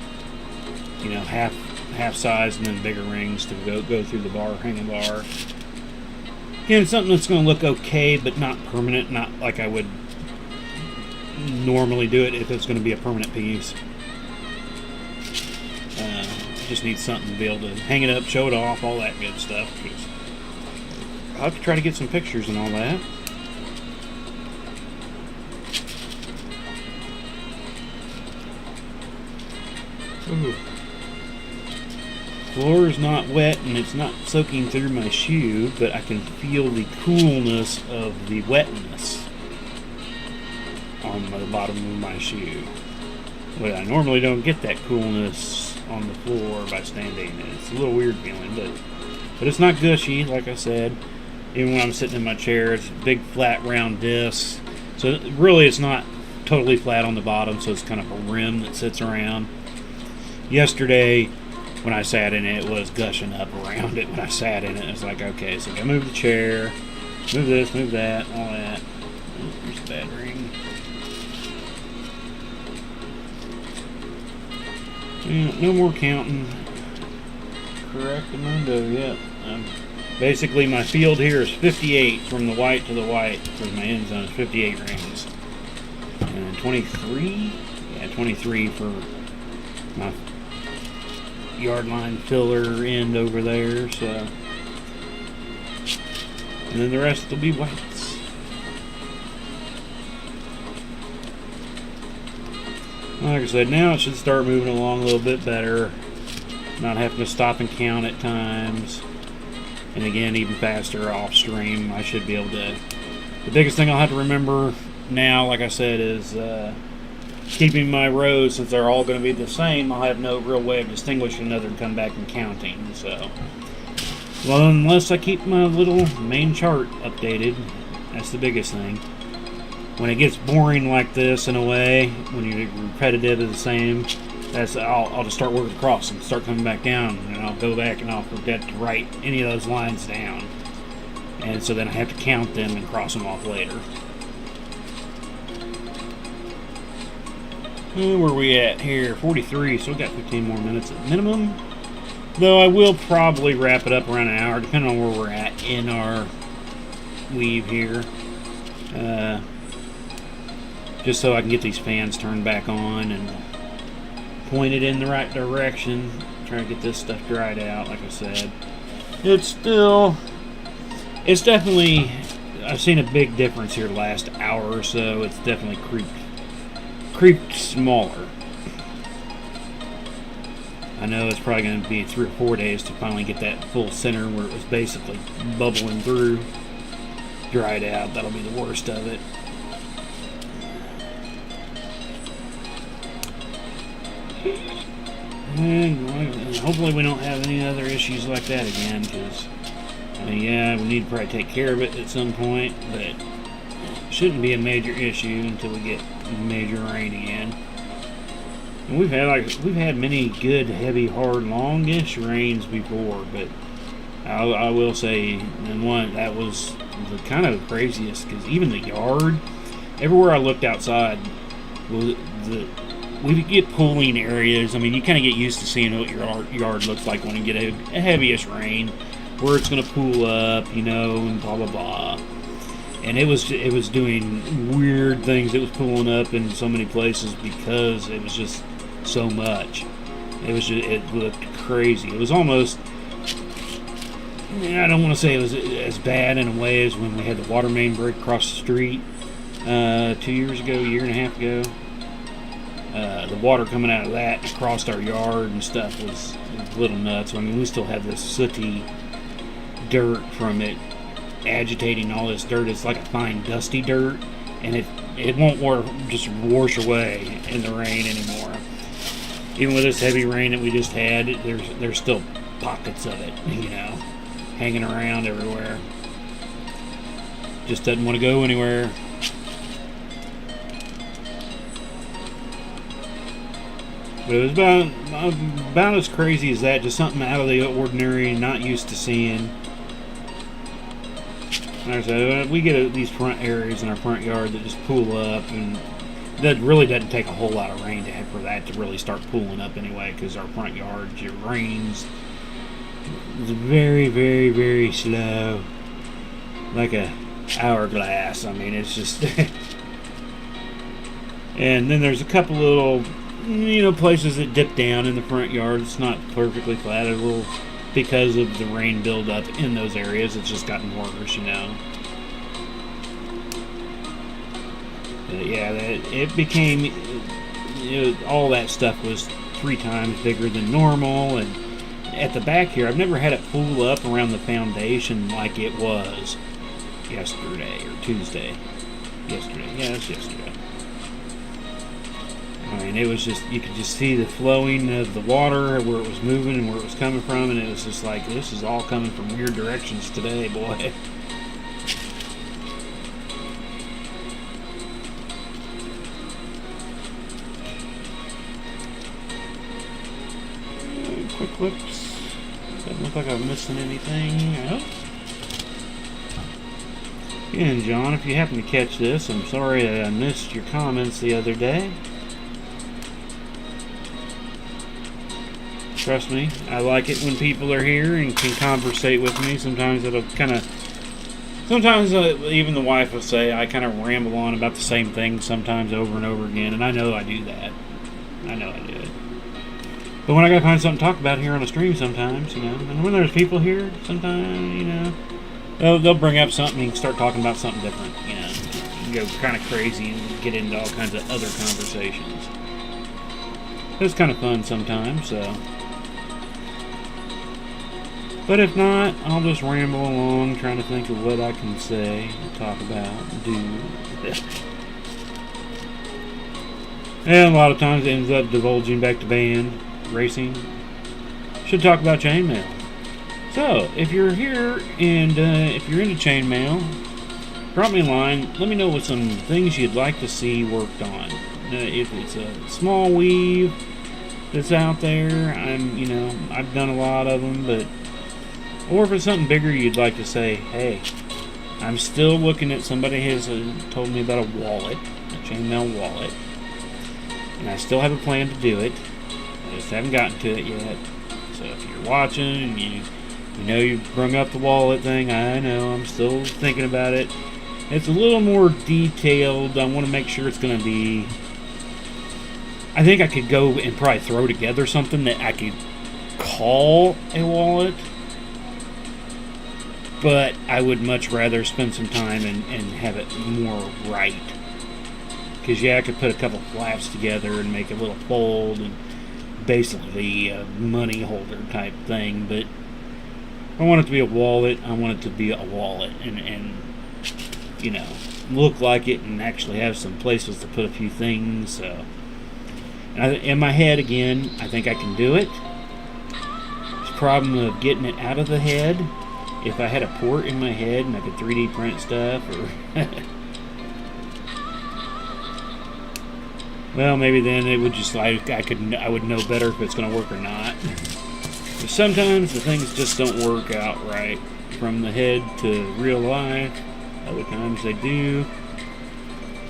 You know, half size and then bigger rings to go through the bar, hanging bar. Again, it's something that's going to look okay, but not permanent. Not like I would normally do it if it's going to be a permanent piece. Just need something to be able to hang it up, show it off, all that good stuff. I'll have to try to get some pictures and all that. Ooh. Floor is not wet and it's not soaking through my shoe, but I can feel the coolness of the wetness on the bottom of my shoe. But I normally don't get that coolness on the floor by standing. It's a little weird feeling, but it's not gushy, like I said. Even when I'm sitting in my chair, it's a big flat round disc. So really it's not totally flat on the bottom, so it's kind of a rim that sits around. Yesterday, when I sat in it, it was gushing up around it when I sat in it. It's like, okay, so I move the chair, move this, move that, all that. Oh, there's a bad ring. Yeah, no more counting. Correctamundo, yep. Basically, my field here is 58 from the white to the white. Because my end zone is 58 rings. And 23? Yeah, 23 for my yard line filler end over there. So, and then the rest will be whites. Like I said, now it should start moving along a little bit better. Not having to stop and count at times. And again, even faster off stream. I should be able to... The biggest thing I'll have to remember now, like I said, is keeping my rows, since they're all going to be the same. I'll have no real way of distinguishing other than come back and counting. So, well, unless I keep my little main chart updated, that's the biggest thing. When it gets boring like this in a way, when you're repetitive is the same, I'll just start working across and start coming back down, and I'll go back and I'll forget to write any of those lines down. And so then I have to count them and cross them off later. Where are we at here? 43, so we got 15 more minutes at minimum. Though I will probably wrap it up around an hour, depending on where we're at in our weave here. Just so I can get these fans turned back on and pointed in the right direction. Try to get this stuff dried out, like I said. It's definitely, I've seen a big difference here the last hour or so. It's definitely creeped smaller. I know it's probably going to be 3 or 4 days to finally get that full center where it was basically bubbling through, dried out. That'll be the worst of it. And hopefully we don't have any other issues like that again, because And yeah, we need to probably take care of it at some point, but it shouldn't be a major issue until we get major rain again. And we've had many good, heavy, hard, longish rains before, but I will say, and one that was the kind of the craziest, because even the yard, everywhere I looked outside, we get pooling areas. I mean, you kind of get used to seeing what your yard looks like when you get a heaviest rain, where it's going to pool up, you know, and blah blah blah. And it was doing weird things. It was pooling up in so many places because it was just so much. It looked crazy. It was almost, I don't want to say it was as bad in a way as when we had the water main break across the street 2 years ago, a year and a half ago. The water coming out of that across our yard and stuff was a little nuts. I mean, we still have this sooty dirt from it agitating all this dirt. It's like a fine dusty dirt, and it won't just wash away in the rain anymore. Even with this heavy rain that we just had, there's still pockets of it, you know, hanging around everywhere. Just doesn't want to go anywhere. But it was about as crazy as that, just something out of the ordinary, not used to seeing. Like I said, we get these front areas in our front yard that just pool up, and that really doesn't take a whole lot of rain for that to really start pooling up anyway, because our front yard, it rains very, very, very slow, like a hourglass. I mean, it's just and then there's a couple little, you know, places that dip down in the front yard. It's not perfectly flat. A little, because of the rain buildup in those areas, it's just gotten worse, you know. But yeah, it became, you know, all that stuff was 3 times bigger than normal. And at the back here, I've never had it pool up around the foundation like it was yesterday or Tuesday. Yesterday, yeah, it's yesterday. I mean, it was just, you could just see the flowing of the water, where it was moving and where it was coming from, and it was just like, this is all coming from weird directions today, boy. Quick looks. Doesn't look like I'm missing anything. Oh. Again, John, if you happen to catch this, I'm sorry that I missed your comments the other day. Trust me, I like it when people are here and can conversate with me. Sometimes it'll kind of, even the wife will say I kind of ramble on about the same thing sometimes over and over again, and I know I do that. I know I do it. But when I gotta find something to talk about here on a stream sometimes, you know, and when there's people here, sometimes, you know, they'll bring up something and start talking about something different, you know, and go kind of crazy and get into all kinds of other conversations. It's kind of fun sometimes, so. But if not, I'll just ramble along trying to think of what I can say, talk about, do. And a lot of times it ends up divulging back to band, racing. Should talk about chainmail. So, if you're here and if you're into chainmail, drop me a line. Let me know what some things you'd like to see worked on. If it's a small weave that's out there, I've done a lot of them, but or if it's something bigger you'd like to say, hey, I'm still looking at, somebody has told me about a wallet, a chainmail wallet, and I still have a plan to do it. I just haven't gotten to it yet. So if you're watching and you know you brung up the wallet thing, I know, I'm still thinking about it. It's a little more detailed. I want to make sure it's going to be, I think I could go and probably throw together something that I could call a wallet. But I would much rather spend some time and have it more right. Because, yeah, I could put a couple flaps together and make a little fold and basically a money holder type thing. But I want it to be a wallet. I want it to be a wallet and you know, look like it and actually have some places to put a few things. So, in my head, again, I think I can do it. It's a problem of getting it out of the head if I had a port in my head and I could 3D print stuff, or well, maybe then it would just I would know better if it's going to work or not. But sometimes the things just don't work out right from the head to real life. Other times they do.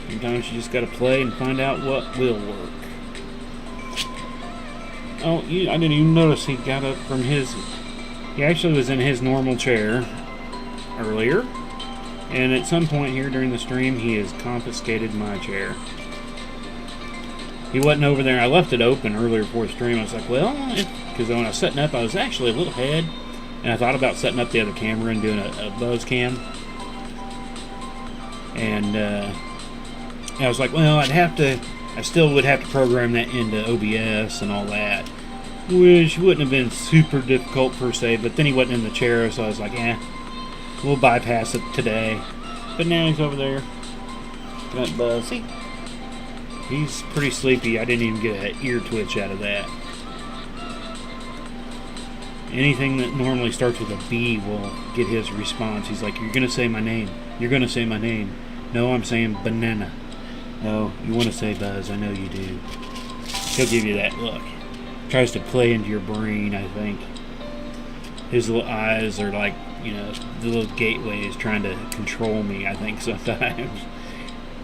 Sometimes you just got to play and find out what will work. Oh, I didn't even notice he got up from his... He actually was in his normal chair earlier. And at some point here during the stream, he has confiscated my chair. He wasn't over there. I left it open earlier before the stream. I was like, well, because when I was setting up, I was actually a little ahead. And I thought about setting up the other camera and doing a buzz cam. And I was like, well, I still would have to program that into OBS and all that, which wouldn't have been super difficult per se, but then he wasn't in the chair, so I was like, we'll bypass it today. But now he's over there. Got Buzzy. He's pretty sleepy. I didn't even get an ear twitch out of that. Anything that normally starts with a B will get his response. He's like, you're going to say my name. You're going to say my name. No, I'm saying banana. No, you want to say Buzz. I know you do. He'll give you that look. Tries to play into your brain, I think. His little eyes are like, the little gateways trying to control me, I think, sometimes.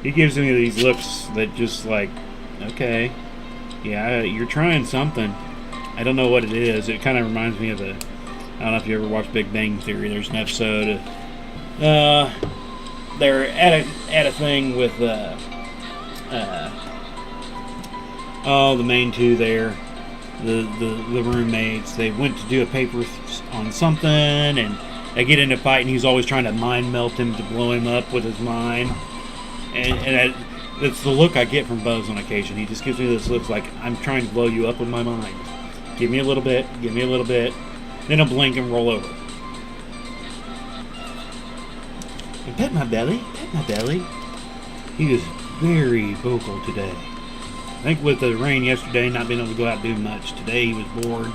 He gives me these looks that just like, okay, yeah, you're trying something. I don't know what it is. It kind of reminds me of I don't know if you ever watched Big Bang Theory. There's an episode of, they're at a thing with, the main two there, the roommates. They went to do a paper on something, and they get into a fight, and he's always trying to mind melt him to blow him up with his mind. And that's the look I get from Buzz on occasion. He just gives me this look like, I'm trying to blow you up with my mind. Give me a little bit, give me a little bit. Then I'll blink and roll over. And pet my belly, pet my belly. He was very vocal today. I think with the rain yesterday, not being able to go out and do much, today he was bored.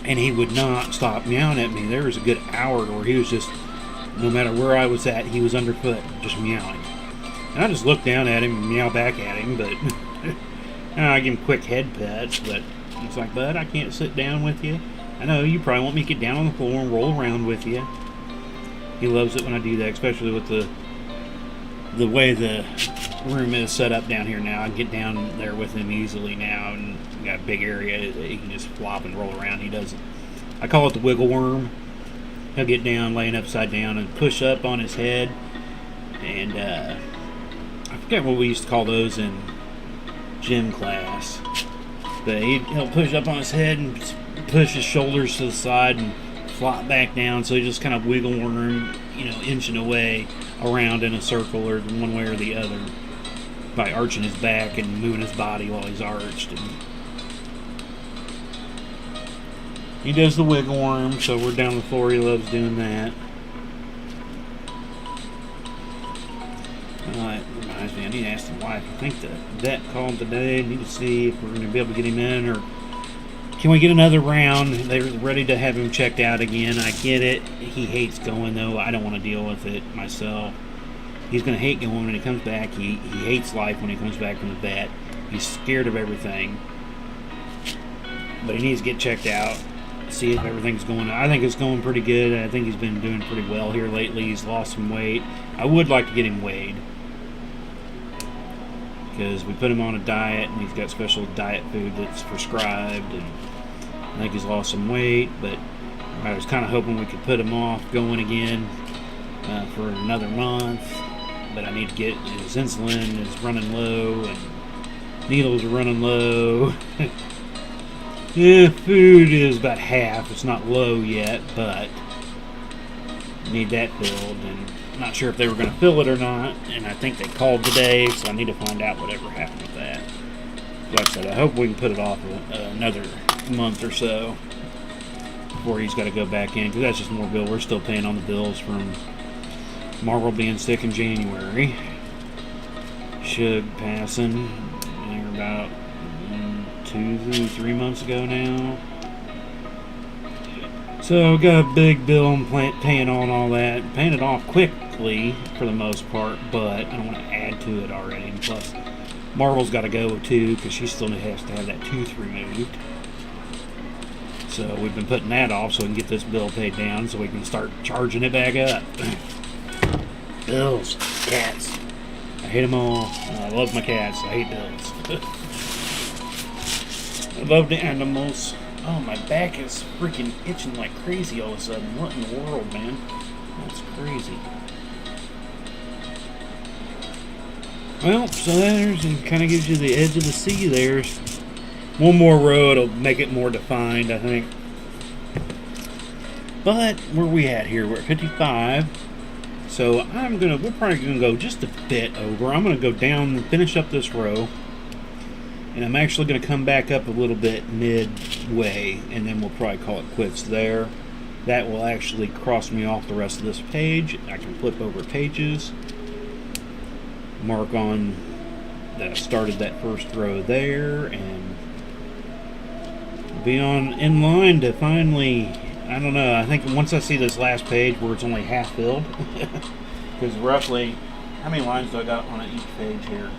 And he would not stop meowing at me. There was a good hour where he was just, no matter where I was at, he was underfoot, just meowing. And I just looked down at him and meow back at him, but I give him quick head pets, but he's like, bud, I can't sit down with you. I know, you probably want me to get down on the floor and roll around with you. He loves it when I do that, especially with the way the room is set up down here now. I can get down there with him easily now, and got a big area that he can just flop and roll around. He does it. I call it the wiggle worm. He'll get down, laying upside down, and push up on his head. And I forget what we used to call those in gym class. But he'll push up on his head and push his shoulders to the side and flop back down. So he just kind of wiggle worm, inching away around in a circle or one way or the other by arching his back and moving his body while he's arched. And he does the wiggle worm, so we're down the floor. He loves doing that. It reminds me, I need to ask the wife. I think the vet called today. I need to see if we're going to be able to get him in, or can we get another round? They're ready to have him checked out again. I get it. He hates going, though. I don't want to deal with it myself. He's going to hate going when he comes back. He hates life when he comes back from the vet. He's scared of everything. But he needs to get checked out, see if everything's going on. I think it's going pretty good. I think he's been doing pretty well here lately. He's lost some weight. I would like to get him weighed, because we put him on a diet, and he's got special diet food that's prescribed, and I think he's lost some weight, but I was kind of hoping we could put him off going again for another month, but I need to get his insulin is running low, and needles are running low. Yeah, food is about half. It's not low yet, but need that filled, and I'm not sure if they were going to fill it or not, and I think they called today, so I need to find out whatever happened with that. Like I said, I hope we can put it off another month or so before he's got to go back in, because that's just more bill. We're still paying on the bills from Marvel being sick in January, Shug passing about 2 to 3 months ago now. So got a big bill on paying on all that. Paying it off quickly for the most part, but I don't want to add to it already. And plus, Marvel's got to go too because she still has to have that tooth removed. So we've been putting that off so we can get this bill paid down so we can start charging it back up. Bills, cats. I hate them all. I love my cats. I hate bills. I love the animals. Oh, my back is freaking itching like crazy all of a sudden. What in the world, man? That's crazy. Well, so there's, it kind of gives you the edge of the sea there. One more row, it'll make it more defined, I think. But, where are we at here? We're at 55. So, we're probably gonna go just a bit over. I'm gonna go down and finish up this row. And I'm actually going to come back up a little bit midway, and then we'll probably call it quits there. That will actually cross me off the rest of this page. I can flip over pages, mark on that I started that first row there, and be on in line to finally, I don't know, I think once I see this last page where it's only half filled, because roughly, how many lines do I got on each page here?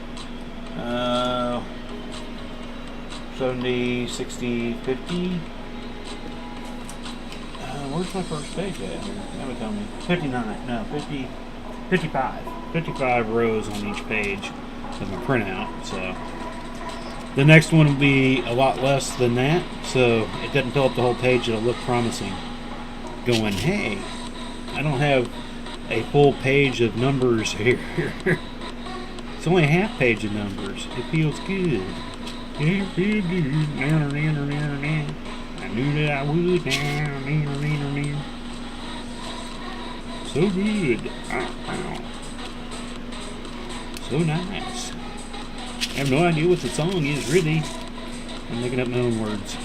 70, 60, 50. Where's my first page at? That would tell me. 59. No, 50. 55. 55 rows on each page of my printout. So the next one will be a lot less than that. So it doesn't fill up the whole page. It'll look promising. Going, hey, I don't have a full page of numbers here. It's only a half page of numbers. It feels good. I knew that I would. So good. So nice. I have no idea what the song is, really. I'm making up my own words.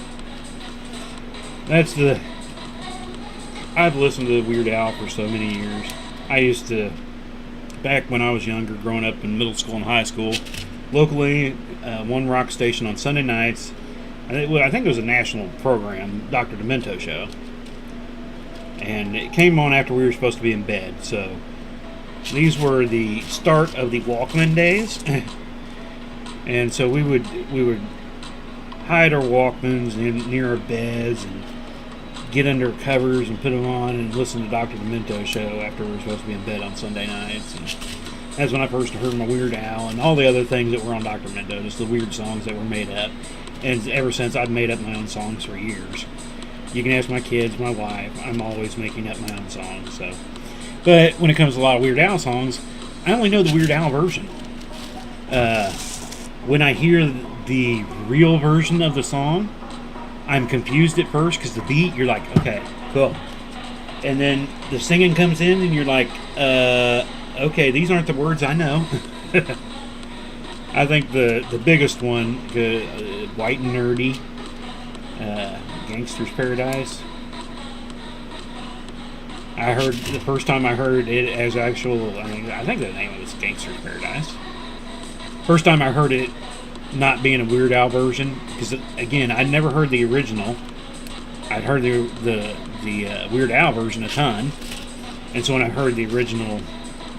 I've listened to Weird Al for so many years. I used to, back when I was younger, growing up in middle school and high school, locally, one rock station on Sunday nights. I think it was a national program, Dr. Demento Show. And it came on after we were supposed to be in bed. So these were the start of the Walkman days. And so we would hide our Walkmans near our beds and get under covers and put them on and listen to Dr. Demento Show after we were supposed to be in bed on Sunday nights. And that's when I first heard my Weird Al and all the other things that were on Dr. Demento, just the weird songs that were made up. And ever since, I've made up my own songs for years. You can ask my kids, my wife, I'm always making up my own songs. So, but when it comes to a lot of Weird Al songs, I only know the Weird Al version. When I hear the real version of the song, I'm confused at first because the beat, you're like, okay, cool. And then the singing comes in and you're like, okay, these aren't the words I know. I think the biggest one, White and Nerdy, Gangster's Paradise. I heard, the first time I heard it as actual, I think the name of it is Gangster's Paradise. First time I heard it not being a Weird Al version, because again, I'd never heard the original. I'd heard the Weird Al version a ton, and so when I heard the original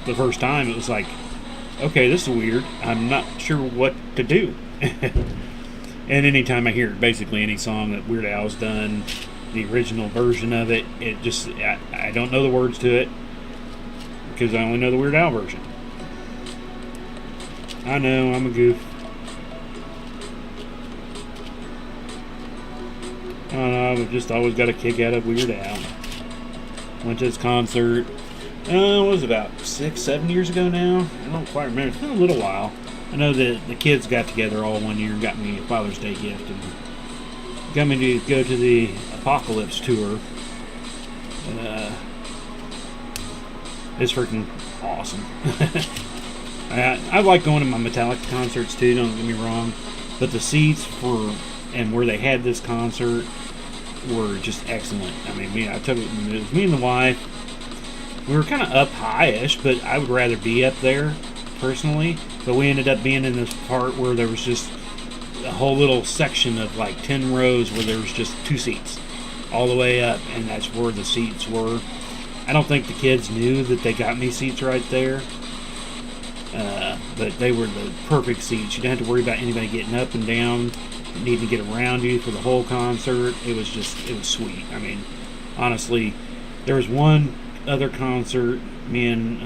the first time, it was like, okay, this is weird. I'm not sure what to do. And anytime I hear basically any song that Weird Al's done, the original version of it, it just, I don't know the words to it because I only know the Weird Al version. I know, I'm a goof. I don't know, I've just always got a kick out of Weird Al. Went to his concert, it was about 6-7 years ago now. I don't quite remember. It's been a little while. I know that the kids got together all one year and got me a Father's Day gift and got me to go to the Apocalypse tour. It's freaking awesome. I like going to my Metallica concerts too, don't get me wrong, but the seats for and where they had this concert were just excellent. I mean, it was me and the wife. We were kind of up high-ish, but I would rather be up there personally. But we ended up being in this part where there was just a whole little section of like 10 rows where there was just 2 seats. all the way up, and that's where the seats were. I don't think the kids knew that they got me seats right there, but they were the perfect seats. You didn't have to worry about anybody getting up and down, needing to get around you for the whole concert. It was sweet. I mean, honestly, there was one other concert me and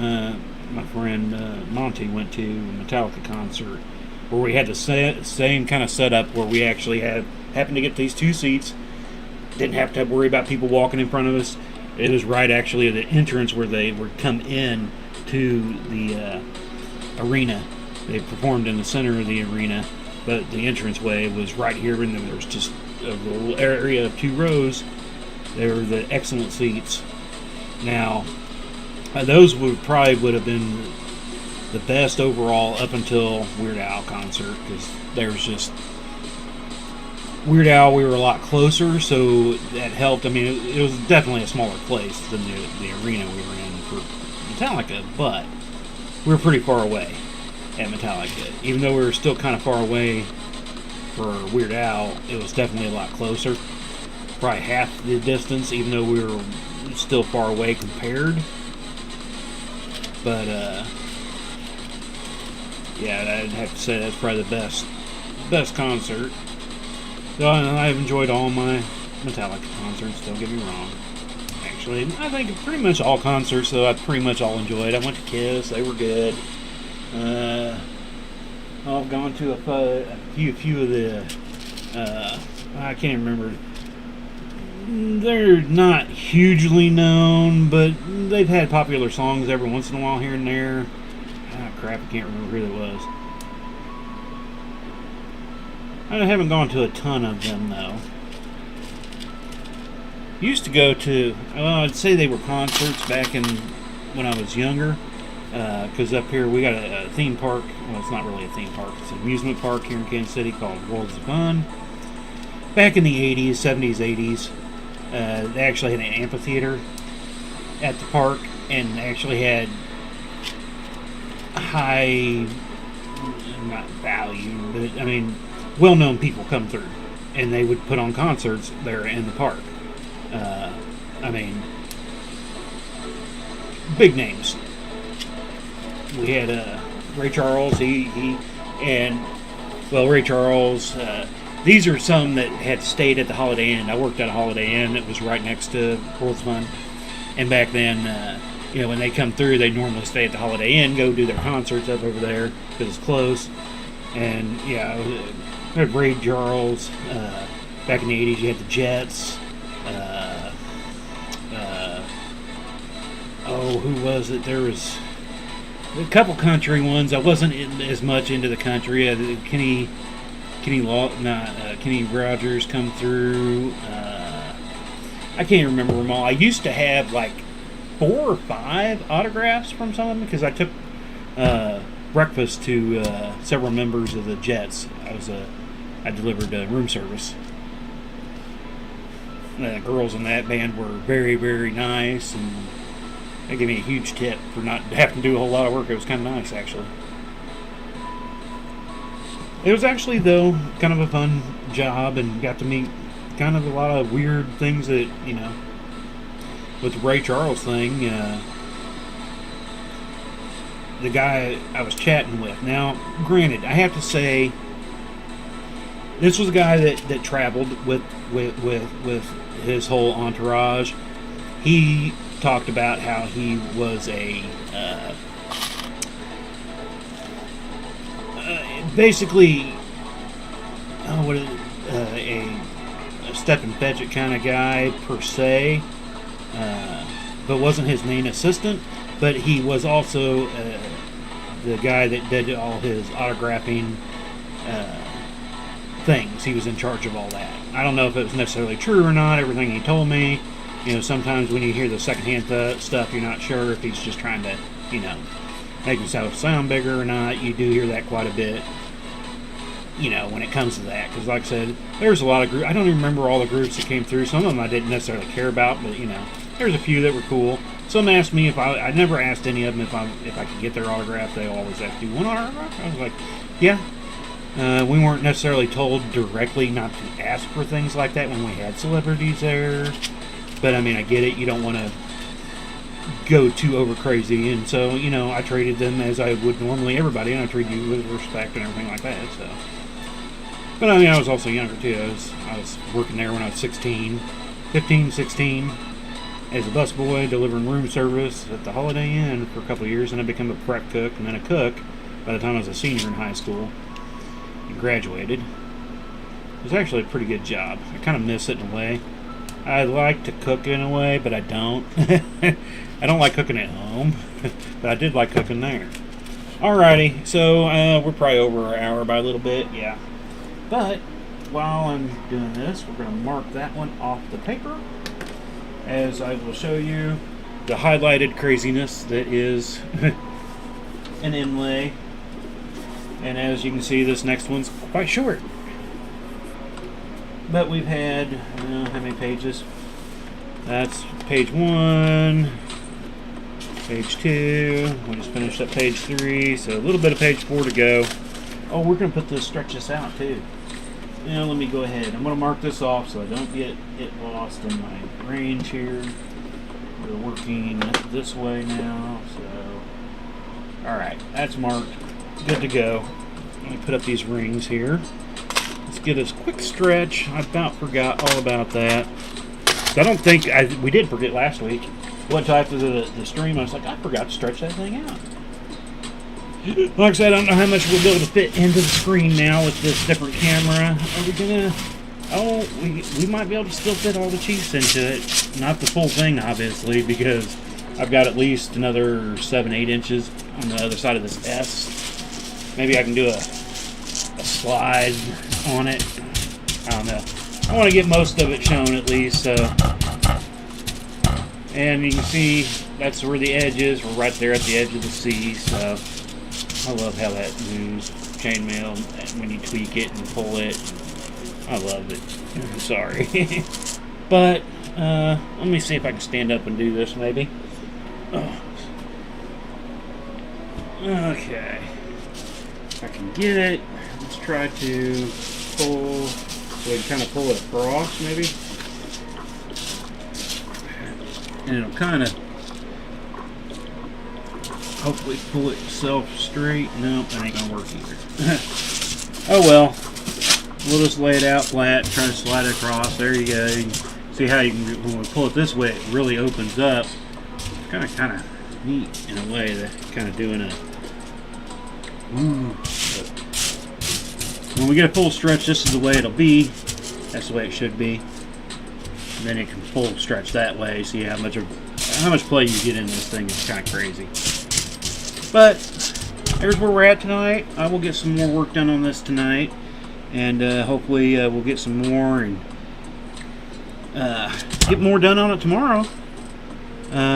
my friend Monty went to, a Metallica concert, where we had the same kind of setup where we actually happened to get these two seats. Didn't have to worry about people walking in front of us. It was right actually at the entrance where they would come in to the arena. They performed in the center of the arena, but the entranceway was right here, and there was just a little area of 2 rows. They were the excellent seats. Now, those would have been the best overall up until Weird Al concert, because there was just Weird Al. We were a lot closer, so that helped. I mean, it was definitely a smaller place than the arena we were in for Metallica, but we were pretty far away at Metallica. Even though we were still kind of far away for Weird Al, it was definitely a lot closer. Probably half the distance, even though we were still far away compared. But yeah, I'd have to say that's probably the best concert. So I've enjoyed all my Metallica concerts, don't get me wrong. Actually, I think pretty much all concerts, though, I pretty much all enjoyed. I went to Kiss, they were good. I've gone to a few of the, I can't remember. They're not hugely known, but they've had popular songs every once in a while here and there. Ah, crap, I can't remember who it was. I haven't gone to a ton of them, though. Used to go to, well, I'd say they were concerts back in when I was younger, because up here we got a theme park. Well, it's not really a theme park. It's an amusement park here in Kansas City called Worlds of Fun. Back in the 80s, 70s, 80s, they actually had an amphitheater at the park, and actually had high, not value, but I mean, well-known people come through, and they would put on concerts there in the park. I mean, big names. We had Ray Charles. Ray Charles. These are some that had stayed at the Holiday Inn. I worked at a Holiday Inn that was right next to World's Fun, and back then, when they come through, they normally stay at the Holiday Inn, go do their concerts up over there because it's close. And yeah, we had Ray Charles. Back in the 80s, you had the Jets. Who was it? There was a couple country ones. I wasn't as much into the country. Kenny Rogers come through. I can't remember them all. I used to have like 4 or 5 autographs from some of them because I took breakfast to several members of the Jets. I delivered room service. The girls in that band were very, very nice, and they gave me a huge tip for not having to do a whole lot of work. It was kind of nice, actually. It was actually, though, kind of a fun job, and got to meet kind of a lot of weird things that, with the Ray Charles thing, the guy I was chatting with. Now, granted, I have to say, this was a guy that traveled with his whole entourage. He talked about how he was a basically a Stephen Fetchit kind of guy per se, but wasn't his main assistant. But he was also the guy that did all his autographing things. He was in charge of all that. I don't know if it was necessarily true or not, everything he told me. Sometimes when you hear the secondhand stuff, you're not sure if he's just trying to, make himself sound bigger or not. You do hear that quite a bit, when it comes to that. Because like I said, there's a lot of groups. I don't even remember all the groups that came through. Some of them I didn't necessarily care about, but, there's a few that were cool. Some asked me if I never asked any of them if I could get their autograph. They always asked, "Do you want an autograph?" I was like, "Yeah." We weren't necessarily told directly not to ask for things like that when we had celebrities there. But I mean, I get it. You don't want to go too over crazy. And so, you know, I treated them as I would normally everybody. And I treat you with respect and everything like that. So, but I mean, I was also younger too. I was working there when I was 16, 16, as a busboy delivering room service at the Holiday Inn for a couple of years. And I became a prep cook and then a cook by the time I was a senior in high school. Graduated. It was actually a pretty good job. I kind of miss it in a way. I like to cook in a way, but I don't. I don't like cooking at home, but I did like cooking there. Alrighty, so we're probably over an hour by a little bit, yeah. But while I'm doing this, we're going to mark that one off the paper, as I will show you the highlighted craziness that is an inlay. And as you can see, this next one's quite short. But we've had, how many pages? That's page 1, page 2. We just finished up page 3, so a little bit of page 4 to go. Oh, we're going to stretch this out too. Now let me go ahead. I'm going to mark this off so I don't get it lost in my range here. We're working this way now, so. Alright, that's marked. Good to go. Let me put up these rings here. Let's get this quick stretch. I about forgot all about that. I don't think we did forget last week. One time after the stream, I was like, I forgot to stretch that thing out. Like I said, I don't know how much we'll be able to fit into the screen now with this different camera. Are we gonna? Oh, we might be able to still fit all the Chiefs into it. Not the full thing, obviously, because I've got at least another 7-8 inches on the other side of this S. Maybe I can do a slide on it. I don't know. I want to get most of it shown at least. So. And you can see that's where the edge is. We're right there at the edge of the C. So I love how that moves. Chainmail, when you tweak it and pull it. I love it. Sorry. But let me see if I can stand up and do this maybe. Oh. Okay. If I can get it, let's try to pull, so we can kind of pull it across maybe. And it'll kind of hopefully pull itself straight. Nope, that ain't gonna work either. Oh well. We'll just lay it out flat, try to slide it across. There you go. You can see how you can, when we pull it this way, it really opens up. It's kind of neat in a way, that kind of doing a. When we get a full stretch, this is the way it'll be. That's the way it should be. And then it can full stretch that way. See how much play you get in this thing. It's kind of crazy. But here's where we're at tonight. I will get some more work done on this tonight, and hopefully we'll get some more and get more done on it tomorrow.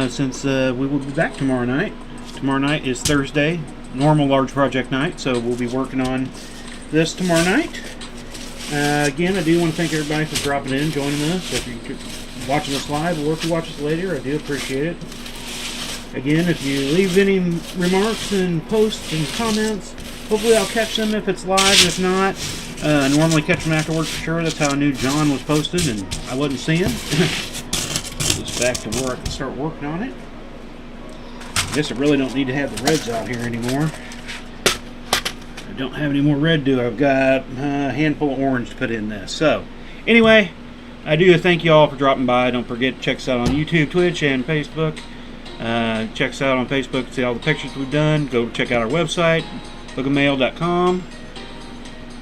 Since we will be back tomorrow night. Tomorrow night is Thursday, normal large project night, so we'll be working on this tomorrow night. Again, I do want to thank everybody for dropping in, joining us. If you're watching us live or if you watch us later, I do appreciate it. Again, if you leave any remarks and posts and comments, hopefully I'll catch them if it's live. If not, I normally catch them afterwards for sure. That's how I knew John was posted and I wasn't seeing. Just back to where I can start working on it. I guess I really don't need to have the reds out here anymore. I don't have any more red, do I? I've got a handful of orange to put in this. So, anyway, I do thank you all for dropping by. Don't forget to check us out on YouTube, Twitch, and Facebook. Check us out on Facebook to see all the pictures we've done. Go check out our website, boogamail.com.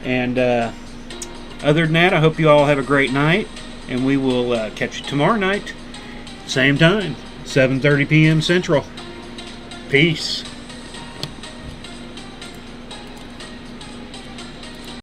And other than that, I hope you all have a great night. And we will catch you tomorrow night. Same time, 7:30 p.m. Central. Peace.